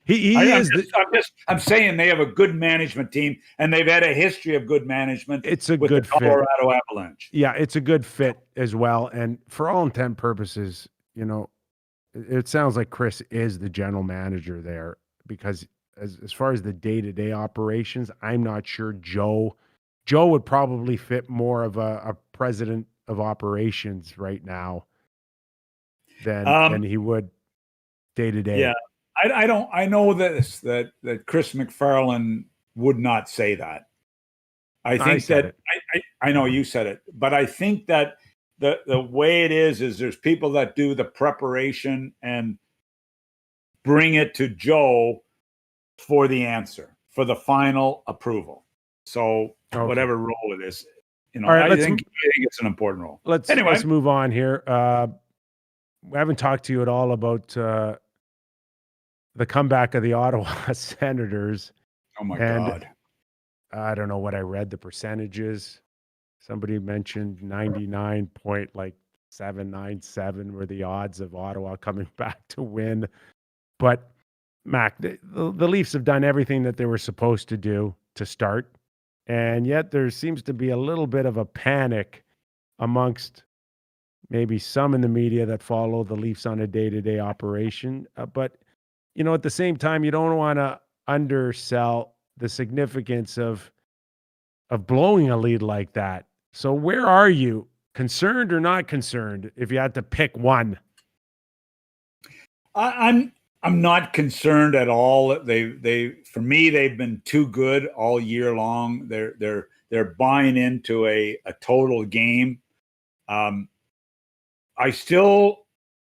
I'm saying they have a good management team, and they've had a history of good management. It's a with good the Colorado Avalanche. Yeah, it's a good fit as well. And for all intent purposes, it sounds like Chris is the general manager there, because as far as the day-to-day operations, I'm not sure Joe would probably fit more of a president of operations right now than he would day to Yeah, day. I know that Chris McFarland would not say that. I I think said that it. I know you said it, but I think that the way it is there's people that do the preparation and bring it to Joe for the answer, for the final approval. So Okay. whatever role it is, All right, I think it's an important role. Let's move on here. We haven't talked to you at all about the comeback of the Ottawa Senators. Oh my And God. I don't know what I read the percentages. Somebody mentioned 99.797 were the odds of Ottawa coming back to win. But Mac, the Leafs have done everything that they were supposed to do to start. And yet there seems to be a little bit of a panic amongst maybe some in the media that follow the Leafs on a day-to-day operation. But, at the same time, you don't want to undersell the significance of blowing a lead like that. So where are you? Concerned or not concerned if you had to pick one? I'm not concerned at all. They for me they've been too good all year long. They're buying into a total game. I still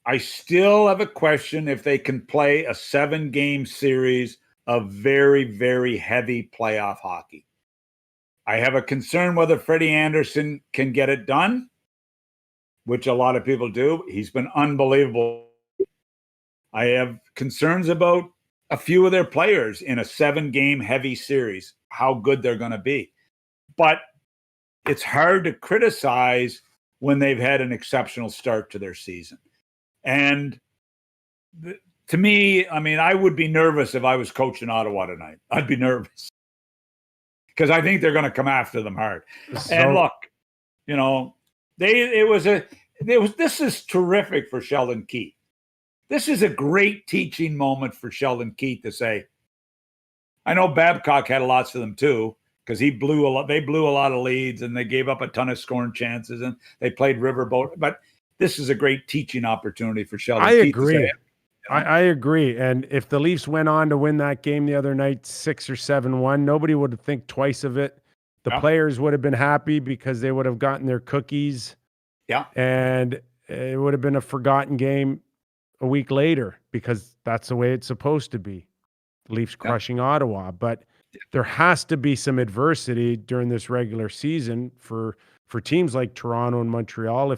have a question if they can play a 7-game series of very, very heavy playoff hockey. I have a concern whether Freddie Anderson can get it done, which a lot of people do. He's been unbelievable. I have concerns about a few of their players in a 7-game heavy series, how good they're going to be. But it's hard to criticize when they've had an exceptional start to their season. And to me, I would be nervous if I was coaching Ottawa tonight. I'd be nervous because I think they're going to come after them hard. And look, this is terrific for Sheldon Keefe. This is a great teaching moment for Sheldon Keefe to say, I know Babcock had lots of them too, because they blew a lot of leads and they gave up a ton of scoring chances and they played riverboat. But this is a great teaching opportunity for Sheldon Keefe. Agree. To say, I agree. And if the Leafs went on to win that game the other night, 6 or 7-1, nobody would think twice of it. The players would have been happy because they would have gotten their cookies. Yeah. And it would have been a forgotten game a week later because that's the way it's supposed to be. The Leafs crushing Ottawa. But there has to be some adversity during this regular season for teams like Toronto and Montreal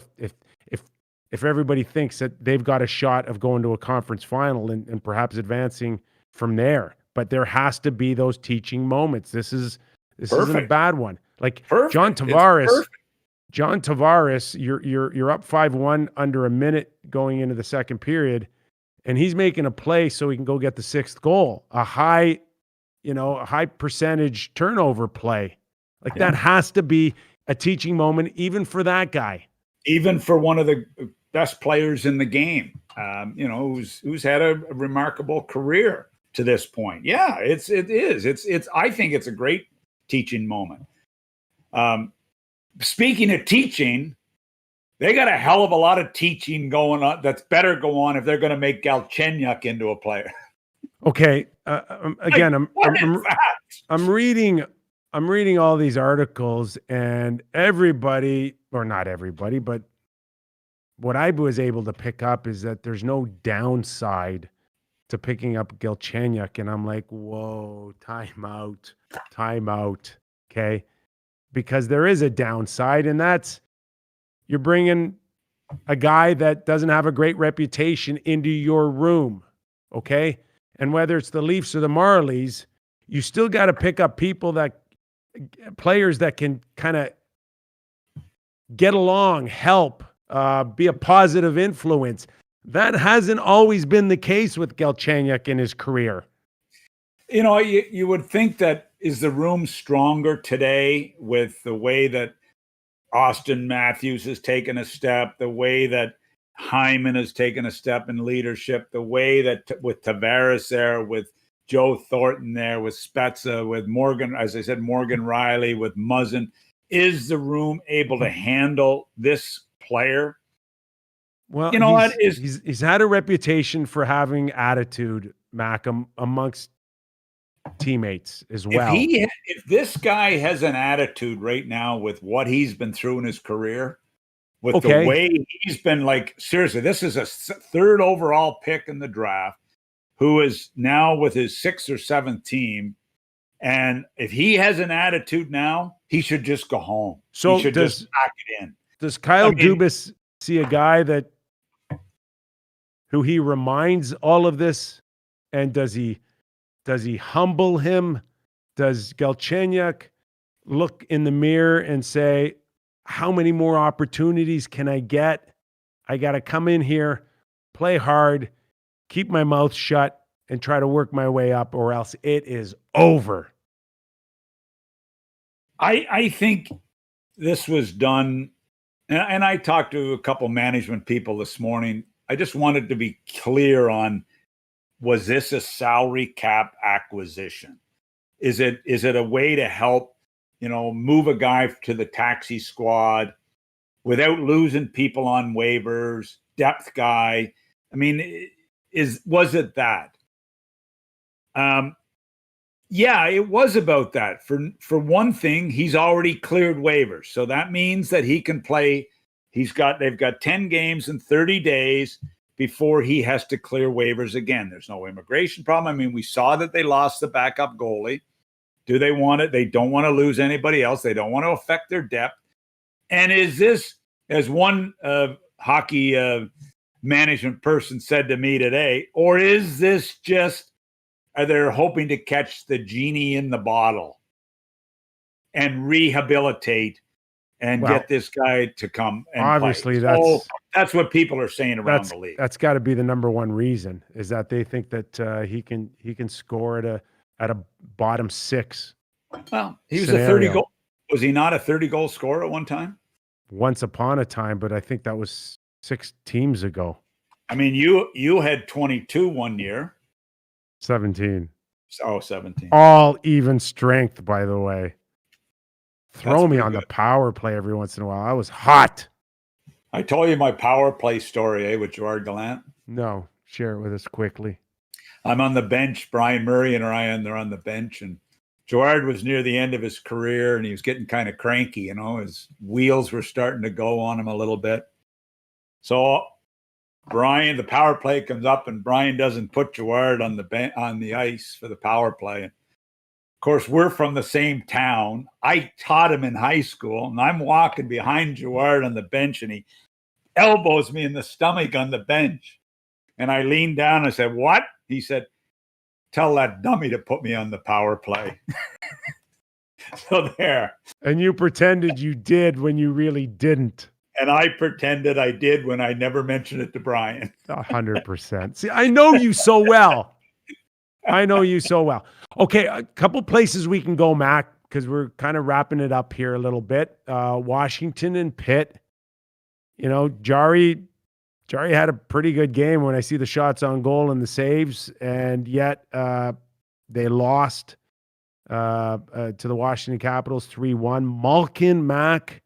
if everybody thinks that they've got a shot of going to a conference final and perhaps advancing from there. But there has to be those teaching moments. This isn't a bad one. Like John Tavares, you're up 5-1 under a minute going into the second period, and he's making a play so he can go get the 6th goal, a high percentage turnover play. That has to be a teaching moment, even for that guy. Even for one of the best players in the game, who's had a remarkable career to this point. Yeah, it is. I think it's a great teaching moment. Speaking of teaching, they got a hell of a lot of teaching going on. That's better go on if they're going to make Galchenyuk into a player. Okay. Again, I'm reading all these articles, and everybody, or not everybody, but what I was able to pick up is that there's no downside to picking up Galchenyuk. And I'm like, whoa, time out. Okay. Because there is a downside, and that's you're bringing a guy that doesn't have a great reputation into your room. Okay. And whether it's the Leafs or the Marlies, you still got to pick up players that can kind of get along, help, be a positive influence. That hasn't always been the case with Galchenyuk in his career. You would think that is the room stronger today with the way that Austin Matthews has taken a step, the way that Hyman has taken a step in leadership. The way that with Tavares there, with Joe Thornton there, with Spezza, with Morgan, as I said, Morgan Riley, with Muzzin, is the room able to handle this player? Well, you know what is he's had a reputation for having attitude, Mac, amongst teammates as well. If this guy has an attitude right now with what he's been through in his career, with the way he's been, like, seriously, this is a third overall pick in the draft, who is now with his 6th or 7th team. And if he has an attitude now, he should just go home. So he should just pack it in. Does Kyle Dubas see a guy who he reminds all of this? And does he humble him? Does Galchenyuk look in the mirror and say, how many more opportunities can I get? I got to come in here, play hard, keep my mouth shut, and try to work my way up, or else it is over. I think this was done, and I talked to a couple management people this morning. I just wanted to be clear on, was this a salary cap acquisition? Is it a way to help, move a guy to the taxi squad without losing people on waivers, depth guy? I mean, was it that? Yeah, it was about that. For one thing, he's already cleared waivers. So that means that he can play. They've got 10 games in 30 days before he has to clear waivers again. There's no immigration problem. I mean, we saw that they lost the backup goalie. Do they want it? They don't want to lose anybody else. They don't want to affect their depth. And is this, as one hockey management person said to me today, or is this just, are they hoping to catch the genie in the bottle and rehabilitate and get this guy to come and obviously play? That's what people are saying around the league. That's got to be the number one reason, is that they think that he can score at a bottom 6. Well, he was a 30 goal. Was he not a 30 goal scorer at one time? Once upon a time, but I think that was 6 teams ago. I mean, you had 22 one year. 17. Oh, 17. All even strength, by the way. Throw me on the power play every once in a while. I was hot. I told you my power play story, with Gerard Gallant? No, share it with us quickly. I'm on the bench. Brian Murray and Ryan, they're on the bench. And Gerard was near the end of his career, and he was getting kind of cranky. His wheels were starting to go on him a little bit. So Brian, the power play comes up, and Brian doesn't put Gerard on the ice for the power play. And of course, we're from the same town. I taught him in high school, and I'm walking behind Gerard on the bench, and he elbows me in the stomach on the bench. And I leaned down and said, "What?" He said, "Tell that dummy to put me on the power play." So there. And you pretended you did when you really didn't. And I pretended I did when I never mentioned it to Brian. 100%. See, I know you so well. Okay, a couple places we can go, Mac, because we're kind of wrapping it up here a little bit. Washington and Pitt. Jari had a pretty good game when I see the shots on goal and the saves, and yet they lost to the Washington Capitals 3-1. Malkin, Mac,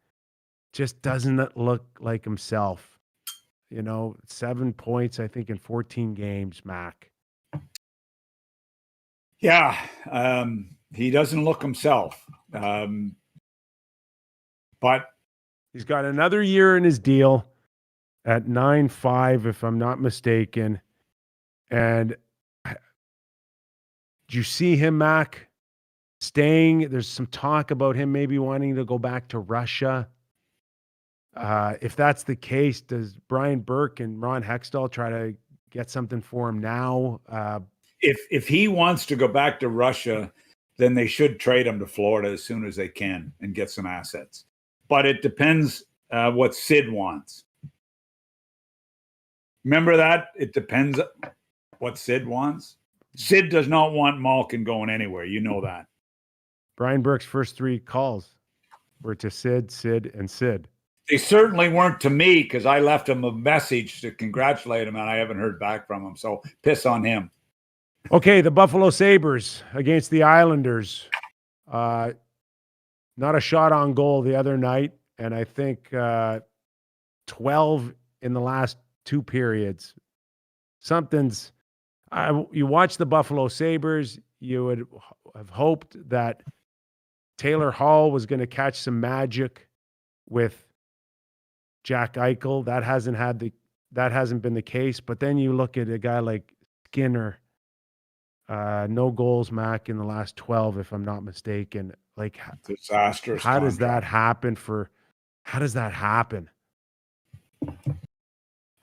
just doesn't look like himself. 7 points, I think, in 14 games, Mac. Yeah, he doesn't look himself. But he's got another year in his deal at 9.5, if I'm not mistaken. And do you see him, Mac, staying? There's some talk about him maybe wanting to go back to Russia. If that's the case, does Brian Burke and Ron Hextall try to get something for him now? If he wants to go back to Russia, then they should trade him to Florida as soon as they can and get some assets. But it depends what Sid wants. Remember that? It depends what Sid wants. Sid does not want Malkin going anywhere. You know that. Brian Burke's first 3 calls were to Sid, and Sid. They certainly weren't to me because I left him a message to congratulate him, and I haven't heard back from him. So piss on him. Okay, the Buffalo Sabres against the Islanders. Not a shot on goal the other night, and I think 12 in the last two periods. You watch the Buffalo Sabres, you would have hoped that Taylor Hall was going to catch some magic with Jack Eichel. That hasn't been the case. But then you look at a guy like Skinner, no goals, Mac, in the last 12, if I'm not mistaken. Like, disastrous. How does that happen?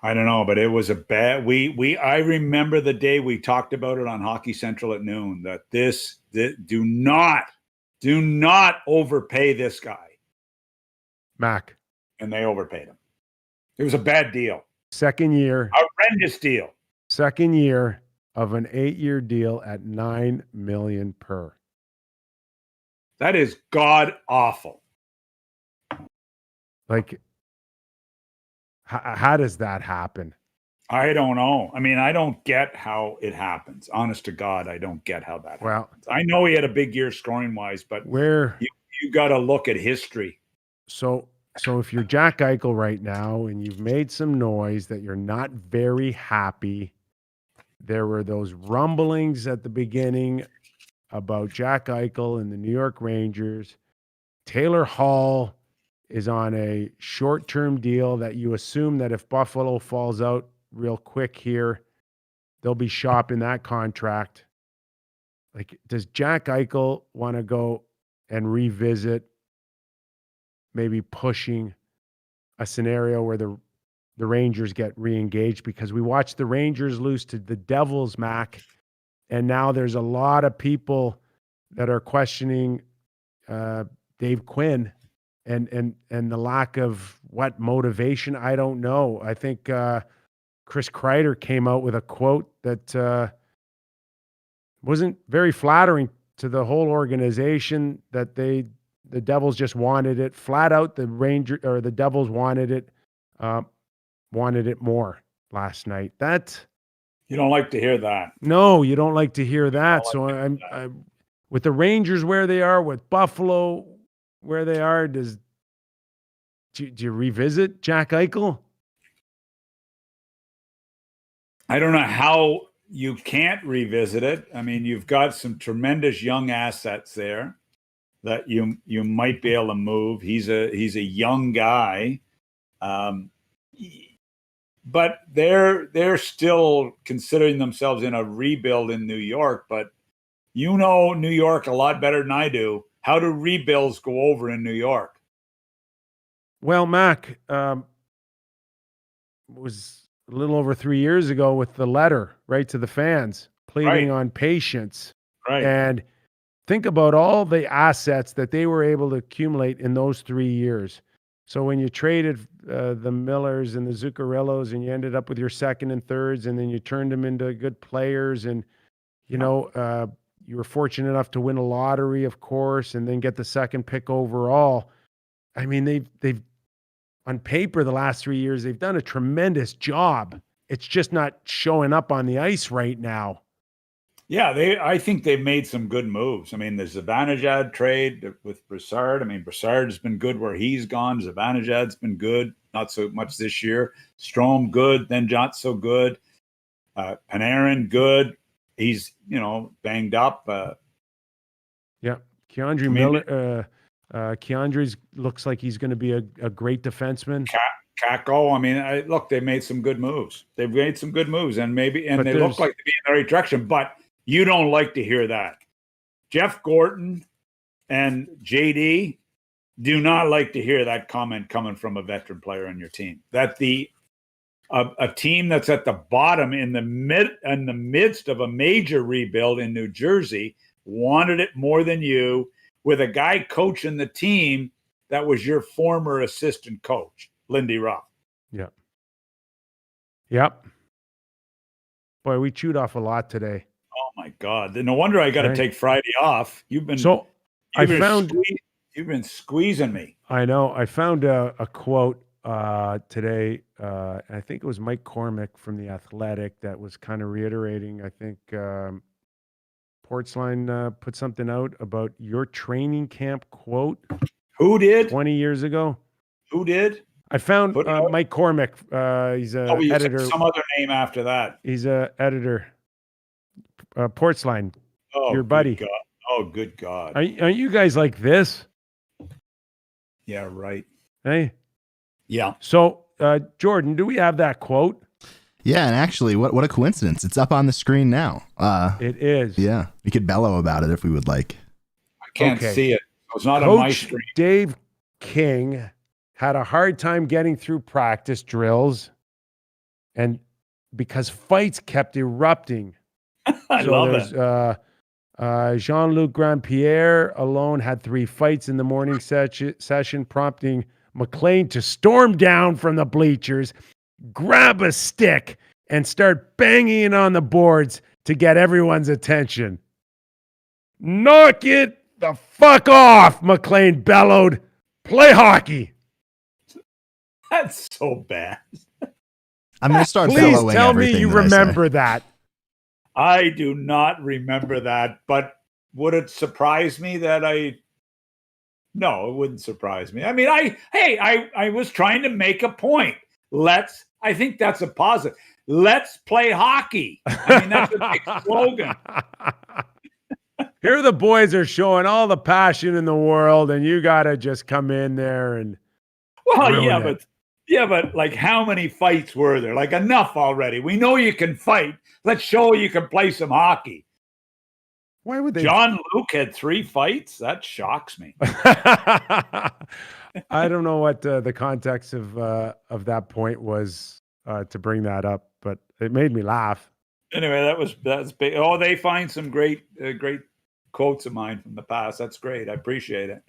I don't know, but it was a bad. I remember the day we talked about it on Hockey Central at noon. That do not overpay this guy, Mac. And they overpaid him. It was a bad deal. Second year, horrendous deal. Second year of an 8-year deal at $9 million per. That is god awful. Like, how does that happen? I don't know. I mean, I don't get how it happens. Honest to God, I don't get how that happens. I know he had a big year scoring wise, but you got to look at history. So if you're Jack Eichel right now and you've made some noise that you're not very happy, there were those rumblings at the beginning about Jack Eichel and the New York Rangers. Taylor Hall is on a short-term deal that you assume that if Buffalo falls out real quick here, they'll be shopping that contract. Like, does Jack Eichel want to go and revisit maybe pushing a scenario where the Rangers get re-engaged? Because we watched the Rangers lose to the Devils, Mac, and now there's a lot of people that are questioning Dave Quinn and the lack of motivation. I don't know. I think Chris Kreider came out with a quote that wasn't very flattering to the whole organization, that the Devils just wanted it flat out. The Devils wanted it more last night. That you don't like to hear that. No, you don't like to hear that. So I'm with the Rangers where they are, with Buffalo where they are. Do you revisit Jack Eichel? I don't know how you can't revisit it. I mean, you've got some tremendous young assets there that you might be able to move. He's a young guy, but they're still considering themselves in a rebuild in New York. But you know New York a lot better than I do. How do rebuilds go over in New York? Well, Mac, it was a little over 3 years ago with the letter right to the fans pleading on patience. Right. And think about all the assets that they were able to accumulate in those 3 years. So when you traded the Millers and the Zuccarellos and you ended up with your second and thirds, and then you turned them into good players, and you were fortunate enough to win a lottery, of course, and then get the second pick overall. I mean, they've on paper the last 3 years, they've done a tremendous job. It's just not showing up on the ice right now. Yeah, I think they've made some good moves. I mean, the Zibanejad trade with Brassard. I mean, Brassard's been good where he's gone. Zibanejad's been good, not so much this year. Strome, good, then not so good. Panarin, good. He's, banged up. Keandre Miller. Keandre's looks like he's going to be a great defenseman. Kako. I mean, look, they made some good moves. They've made some good moves, and they look like to be in the right direction. But you don't like to hear that. Jeff Gorton and JD do not like to hear that comment coming from a veteran player on your team. That a team that's at the bottom in the midst of a major rebuild in New Jersey wanted it more than you, with a guy coaching the team that was your former assistant coach, Lindy Ruff. Yep. Boy, we chewed off a lot today. Oh my God! No wonder I got to take Friday off. You've been You've been squeezing me. I know. I found a quote today. I think it was Mike Cormick from The Athletic that was kind of reiterating. I think Portsline put something out about your training camp quote Who did? 20 years ago. Who did? I found Put it out? Mike Cormick. He's a Oh, you said editor. some other name after that. He's a editor. Portsline, Oh, your buddy. Good God. Oh, good God. Aren't you guys like this? Yeah, right. Hey. Yeah. So, Jordan, do we have that quote? Yeah, and actually, what a coincidence! It's up on the screen now. It is. Yeah, we could bellow about it if we would like. I can't Okay. see it. It's not Coach on my screen. Dave King had a hard time getting through practice drills, and because fights kept erupting. I love it. Jean-Luc Grandpierre alone had 3 fights in the morning session, prompting Maclean to storm down from the bleachers, grab a stick, and start banging it on the boards to get everyone's attention. Knock it the fuck off, Maclean bellowed. Play hockey. That's so bad. I'm gonna start Please bellowing tell me everything you that I say. remember that. I do not remember that, but would it surprise me that No, it wouldn't surprise me. I mean, I was trying to make a point. I think that's a positive. Let's play hockey. I mean, that's a big slogan. Here the boys are showing all the passion in the world, and you got to just come in there and Well, ruin it. but like how many fights were there? Like enough already. We know you can fight. Let's show you can play some hockey. Why would they? John Luke had 3 fights? That shocks me. I don't know what the context of that point was to bring that up, but it made me laugh. Anyway, that's big. Oh, they find some great quotes of mine from the past. That's great. I appreciate it.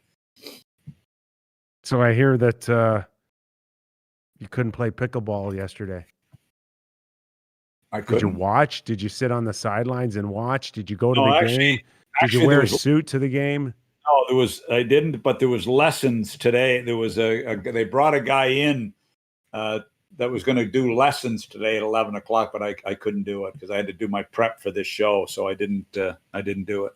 So I hear that you couldn't play pickleball yesterday. I Did couldn't. you watch? Did you sit on the sidelines and watch? Did you go to No, the actually- game? Did actually, you wear there a was- suit to the game? No, I didn't, but there was lessons today. There was they brought a guy in that was going to do lessons today at 11 o'clock, but I couldn't do it because I had to do my prep for this show. So I didn't do it.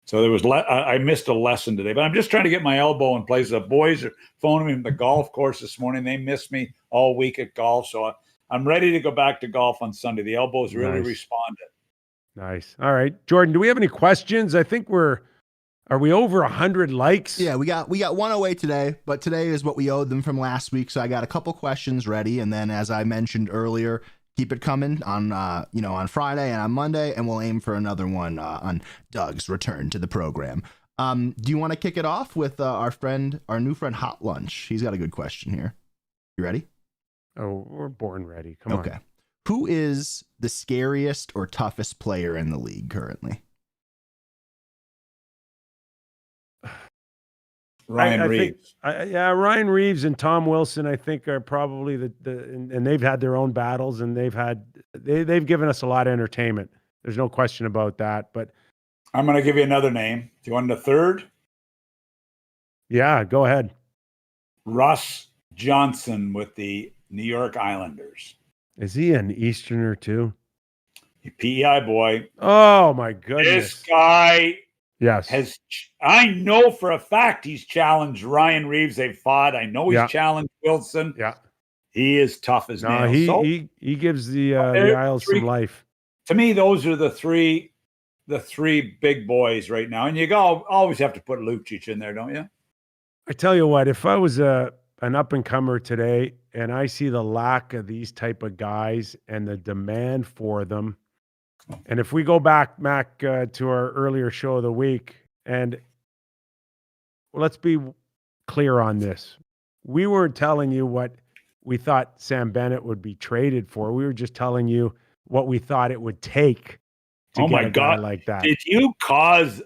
So there was, I missed a lesson today, but I'm just trying to get my elbow in place. The boys are phoning me from the golf course this morning. They missed me all week at golf. So I'm ready to go back to golf on Sunday. The elbows really Nice. responded. Nice. All right, Jordan, do we have any questions? I think are we over 100 likes? Yeah, we got 108 today, but today is what we owed them from last week. So I got a couple questions ready, and then as I mentioned earlier, keep it coming on on Friday and on Monday, and we'll aim for another one on Doug's return to the program. Do you want to kick it off with our new friend Hot Lunch? He's got a good question here. You ready? Oh, we're born ready. Come on. Okay. Who is the scariest or toughest player in the league currently? Ryan Reeves. Ryan Reeves and Tom Wilson, I think, are probably and they've had their own battles, and they've given us a lot of entertainment. There's no question about that. But I'm going to give you another name. Do you want the third? yeah, go ahead. Russ Johnson with the New York Islanders. Is he an Easterner too? PEI boy. Oh my goodness! This guy yes, I know for a fact he's challenged Ryan Reeves. They've fought. I know he's Yeah. challenged Wilson. yeah. He is tough as No, nails. he gives the They're Isles three- some life. To me, those are the three big boys right now. And you always have to put Lucic in there, don't you? I tell you what, if I was an up and comer today, and I see the lack of these type of guys and the demand for them, and if we go back, Mac, to our earlier show of the week, and let's be clear on this. We weren't telling you what we thought Sam Bennett would be traded for. We were just telling you what we thought it would take to Oh get my a guy God. like that. Did you cause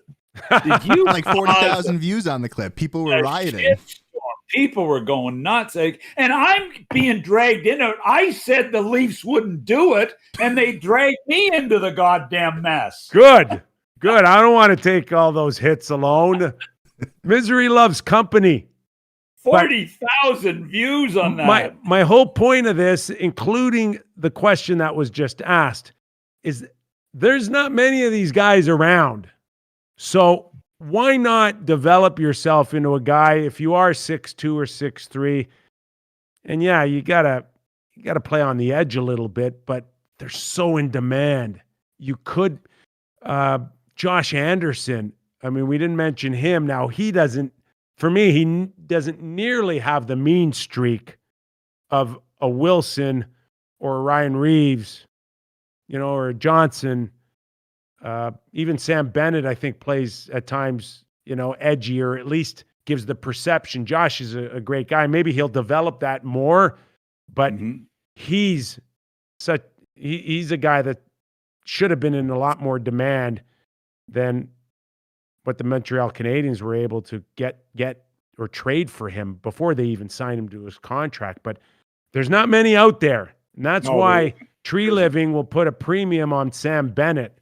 Like 40,000 views on the clip. People were a rioting. shitstorm? People were going nuts. And I'm being dragged into it. I said the Leafs wouldn't do it, and they dragged me into the goddamn mess. Good. I don't want to take all those hits alone. Misery loves company. 40,000 views on that. My whole point of this, including the question that was just asked, is there's not many of these guys around. So why not develop yourself into a guy if you are 6'2" or 6'3"? And yeah, you gotta play on the edge a little bit, but they're so in demand. You could Josh Anderson. I mean, we didn't mention him. Now he doesn't nearly have the mean streak of a Wilson or a Ryan Reeves, or a Johnson. Even Sam Bennett, I think, plays at times, edgy, or at least gives the perception. Josh is a great guy. Maybe he'll develop that more, but he's a guy that should have been in a lot more demand than what the Montreal Canadiens were able to get or trade for him before they even signed him to his contract. But there's not many out there. And that's why Tree Living will put a premium on Sam Bennett.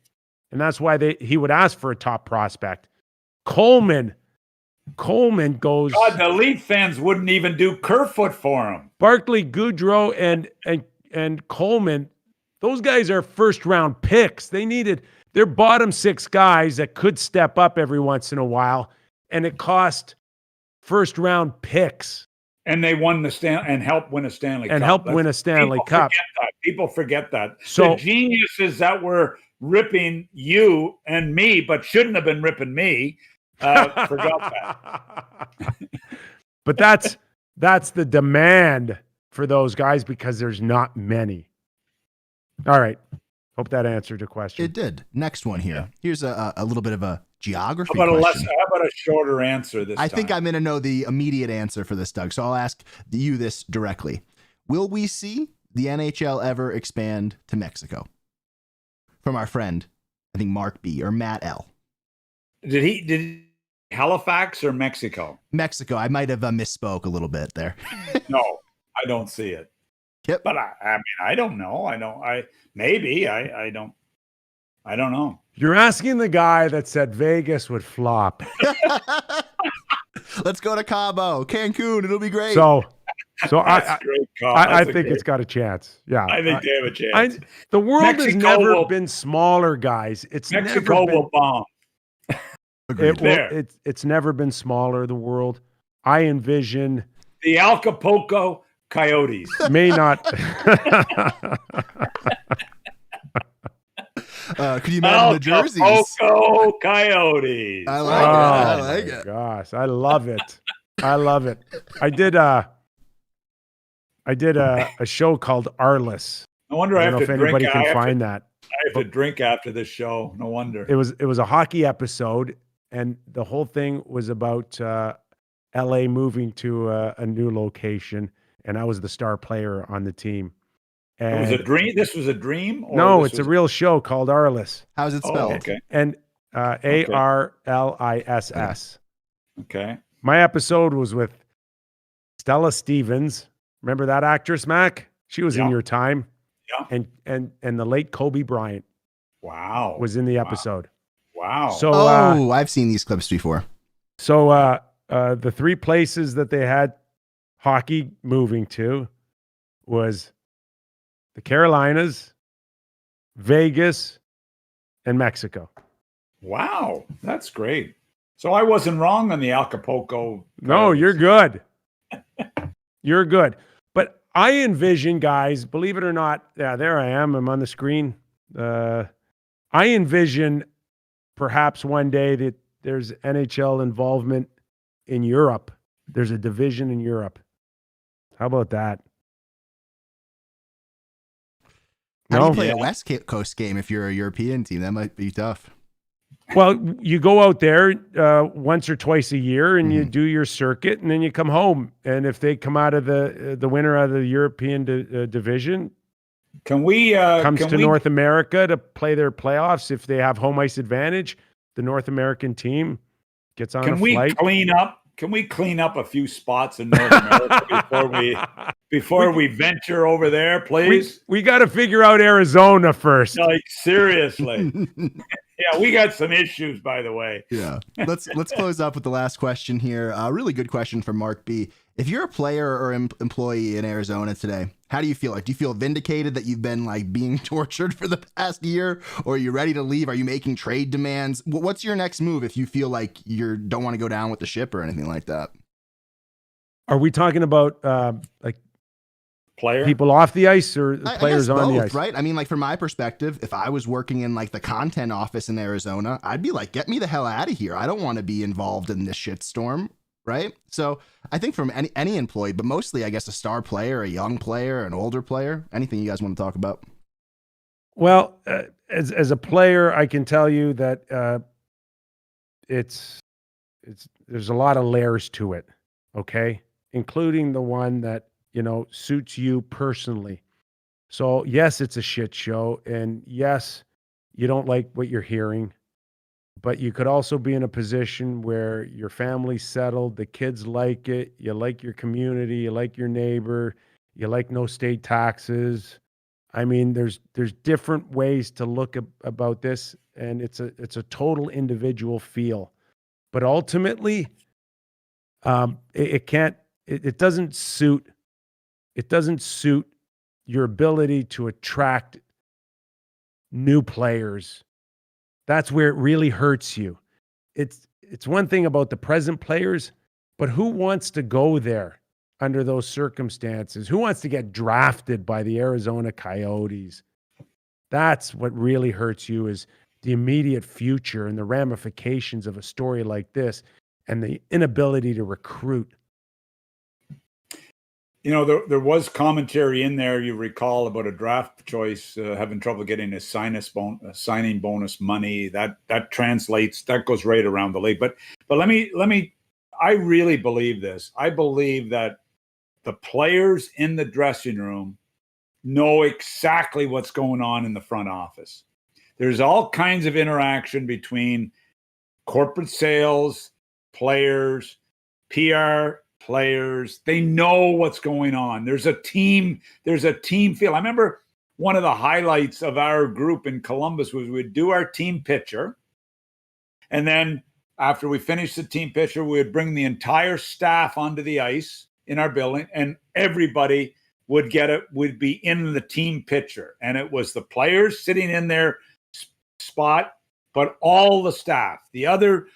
And that's why he would ask for a top prospect. Coleman goes. God, the Leaf fans wouldn't even do Kerfoot for him. Barclay Goodrow and Coleman, those guys are first round picks. They're bottom six guys that could step up every once in a while, and it cost first round picks. And they won helped win a Stanley Cup. People forget that. So the geniuses that were ripping you and me, but shouldn't have been ripping me, forgot that. But that's the demand for those guys because there's not many. All right. Hope that answered your question. It did. Next one here. Here's a little bit of a geography question. How about a shorter answer this time? I think I'm going to know the immediate answer for this, Doug. So I'll ask you this directly. Will we see the NHL ever expand to Mexico? From our friend, I think Mark B. or Matt L. Did Halifax or Mexico? Mexico. I might have misspoke a little bit there. No, I don't see it. Yep. But I don't know. I don't know. You're asking the guy that said Vegas would flop. Let's go to Cabo, Cancun. It'll be great. So I think great. It's got a chance. Yeah. I think they have a chance. The world has never been smaller, guys. Mexico will bomb. It's never been smaller, the world. I envision the Acapulco Coyotes. May not. Could you imagine the jerseys? Acapulco Coyotes. I like it. Gosh, I love it. I did a show called Arliss. No wonder I don't know if anybody can find that. I have to drink after this show. No wonder. It was a hockey episode, and the whole thing was about LA moving to a new location, and I was the star player on the team. And it was a dream. This was a dream. No, it's a real show called Arliss. How's it spelled? Okay. And Arliss. Okay. My episode was with Stella Stevens. Remember that actress, Mac? She was in your time. Yeah. And the late Kobe Bryant. Wow. Was in the episode. Wow. So I've seen these clips before. So the three places that they had hockey moving to was the Carolinas, Vegas, and Mexico. Wow. That's great. So I wasn't wrong on the Acapulco. No, you're good. You're good. But I envision, guys, believe it or not, there I am. I'm on the screen. I envision perhaps one day that there's NHL involvement in Europe. There's a division in Europe. How about that? How do you play a West Coast game if you're a European team? That might be tough. Well, you go out there once or twice a year and you do your circuit, and then you come home. And if they come out of the winner out of the European division, comes to North America to play their playoffs. If they have home ice advantage, the North American team gets on a flight. Can we clean up a few spots in North America before we venture over there, please? We got to figure out Arizona first. Like, seriously. Yeah, we got some issues, by the way. Yeah. Let's close up with the last question here. A really good question from Mark B. If you're a player or employee in Arizona today, how do you feel? Like, do you feel vindicated that you've been like being tortured for the past year, or are you ready to leave? Are you making trade demands? What's your next move if you feel like you don't want to go down with the ship or anything like that? Are we talking about like Player people off the ice or the players on both, the ice? Right? I mean, like from my perspective, if I was working in like the content office in Arizona, I'd be like, get me the hell out of here. I don't want to be involved in this shitstorm. Right. So I think from any employee, but mostly, I guess, a star player, a young player, an older player, anything you guys want to talk about? Well, as a player, I can tell you that it's there's a lot of layers to it. Okay. Including the one that, suits you personally. So yes, it's a shit show. And yes, you don't like what you're hearing. But you could also be in a position where your family's settled, the kids like it, you like your community, you like your neighbor, you like no state taxes. I mean, there's different ways to look about this, and it's a total individual feel. But ultimately, it doesn't suit your ability to attract new players. That's where it really hurts you. It's one thing about the present players, but who wants to go there under those circumstances? Who wants to get drafted by the Arizona Coyotes? That's what really hurts you, is the immediate future and the ramifications of a story like this and the inability to recruit. There was commentary in there, you recall, about a draft choice having trouble getting a signing bonus money. That translates, that goes right around the league. But let me. I really believe this. I believe that the players in the dressing room know exactly what's going on in the front office. There's all kinds of interaction between corporate sales, players, PR. Players, they know what's going on. There's a team feel. I remember one of the highlights of our group in Columbus was we'd do our team picture, and then after we finished the team picture, we would bring the entire staff onto the ice in our building, and everybody would be in the team picture, and it was the players sitting in their spot, but all the staff, the other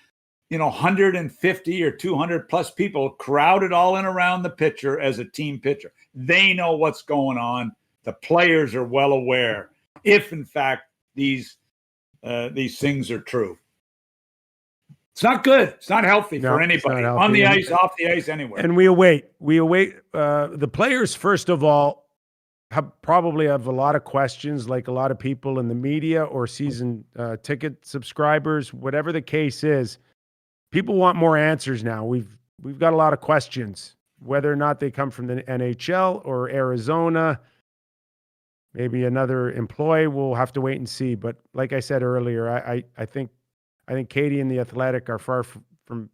150 or 200 plus people crowded all in around the pitcher as a team pitcher. They know what's going on. The players are well aware, if in fact these things are true. It's not good. It's not healthy for anybody on the ice, off the ice, anywhere. And we await the players. First of all, probably have a lot of questions, like a lot of people in the media or season ticket subscribers, whatever the case is. People want more answers now. We've got a lot of questions, whether or not they come from the NHL or Arizona. Maybe another employee. We'll have to wait and see. But like I said earlier, I think Katie and the Athletic are far from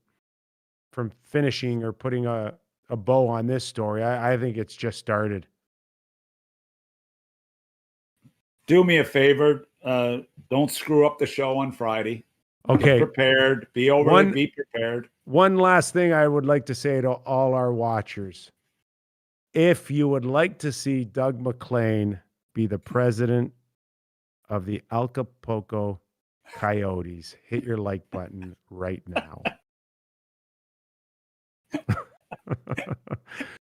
finishing or putting a bow on this story. I think it's just started. Do me a favor. Don't screw up the show on Friday. Okay. Be prepared. Be prepared. One last thing I would like to say to all our watchers. If you would like to see Doug Maclean be the president of the Acapulco Coyotes, hit your like button right now.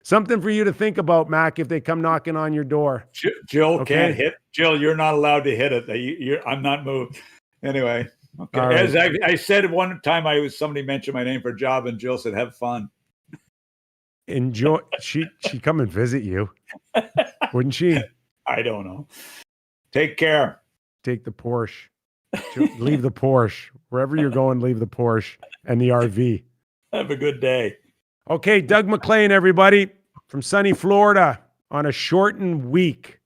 Something for you to think about, Mac, if they come knocking on your door. Jill can't hit. Jill, you're not allowed to hit it. I'm not moved. Anyway. Okay. Right. As I said one time, somebody mentioned my name for a job, and Jill said, "Have fun." Enjoy. She come and visit you, wouldn't she? I don't know. Take care. Take the Porsche. Leave the Porsche wherever you're going. Leave the Porsche and the RV. Have a good day. Okay, Doug Maclean, everybody, from sunny Florida on a shortened week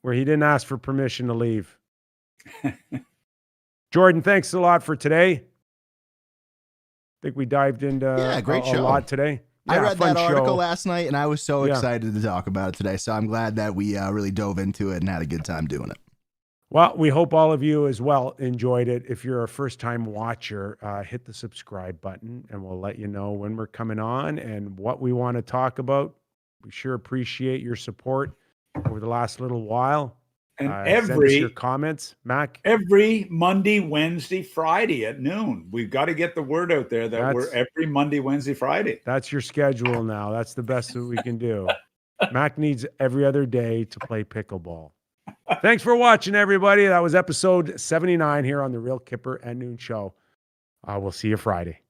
where he didn't ask for permission to leave. Jordan, thanks a lot for today. I think we dived into great a show. lot today. I read that article show. last night, and I was so excited to talk about it today. So I'm glad that we really dove into it and had a good time doing it. Well, we hope all of you as well enjoyed it. If you're a first-time watcher, hit the subscribe button, and we'll let you know when we're coming on and what we want to talk about. We sure appreciate your support over the last little while. And Send us your comments, Mac. every Monday, Wednesday, Friday at noon. We've got to get the word out there that we're every Monday, Wednesday, Friday. That's your schedule now. That's the best that we can do. Mac needs every other day to play pickleball. Thanks for watching, everybody. That was episode 79 here on the Real Kyper at Noon Show. We'll see you Friday.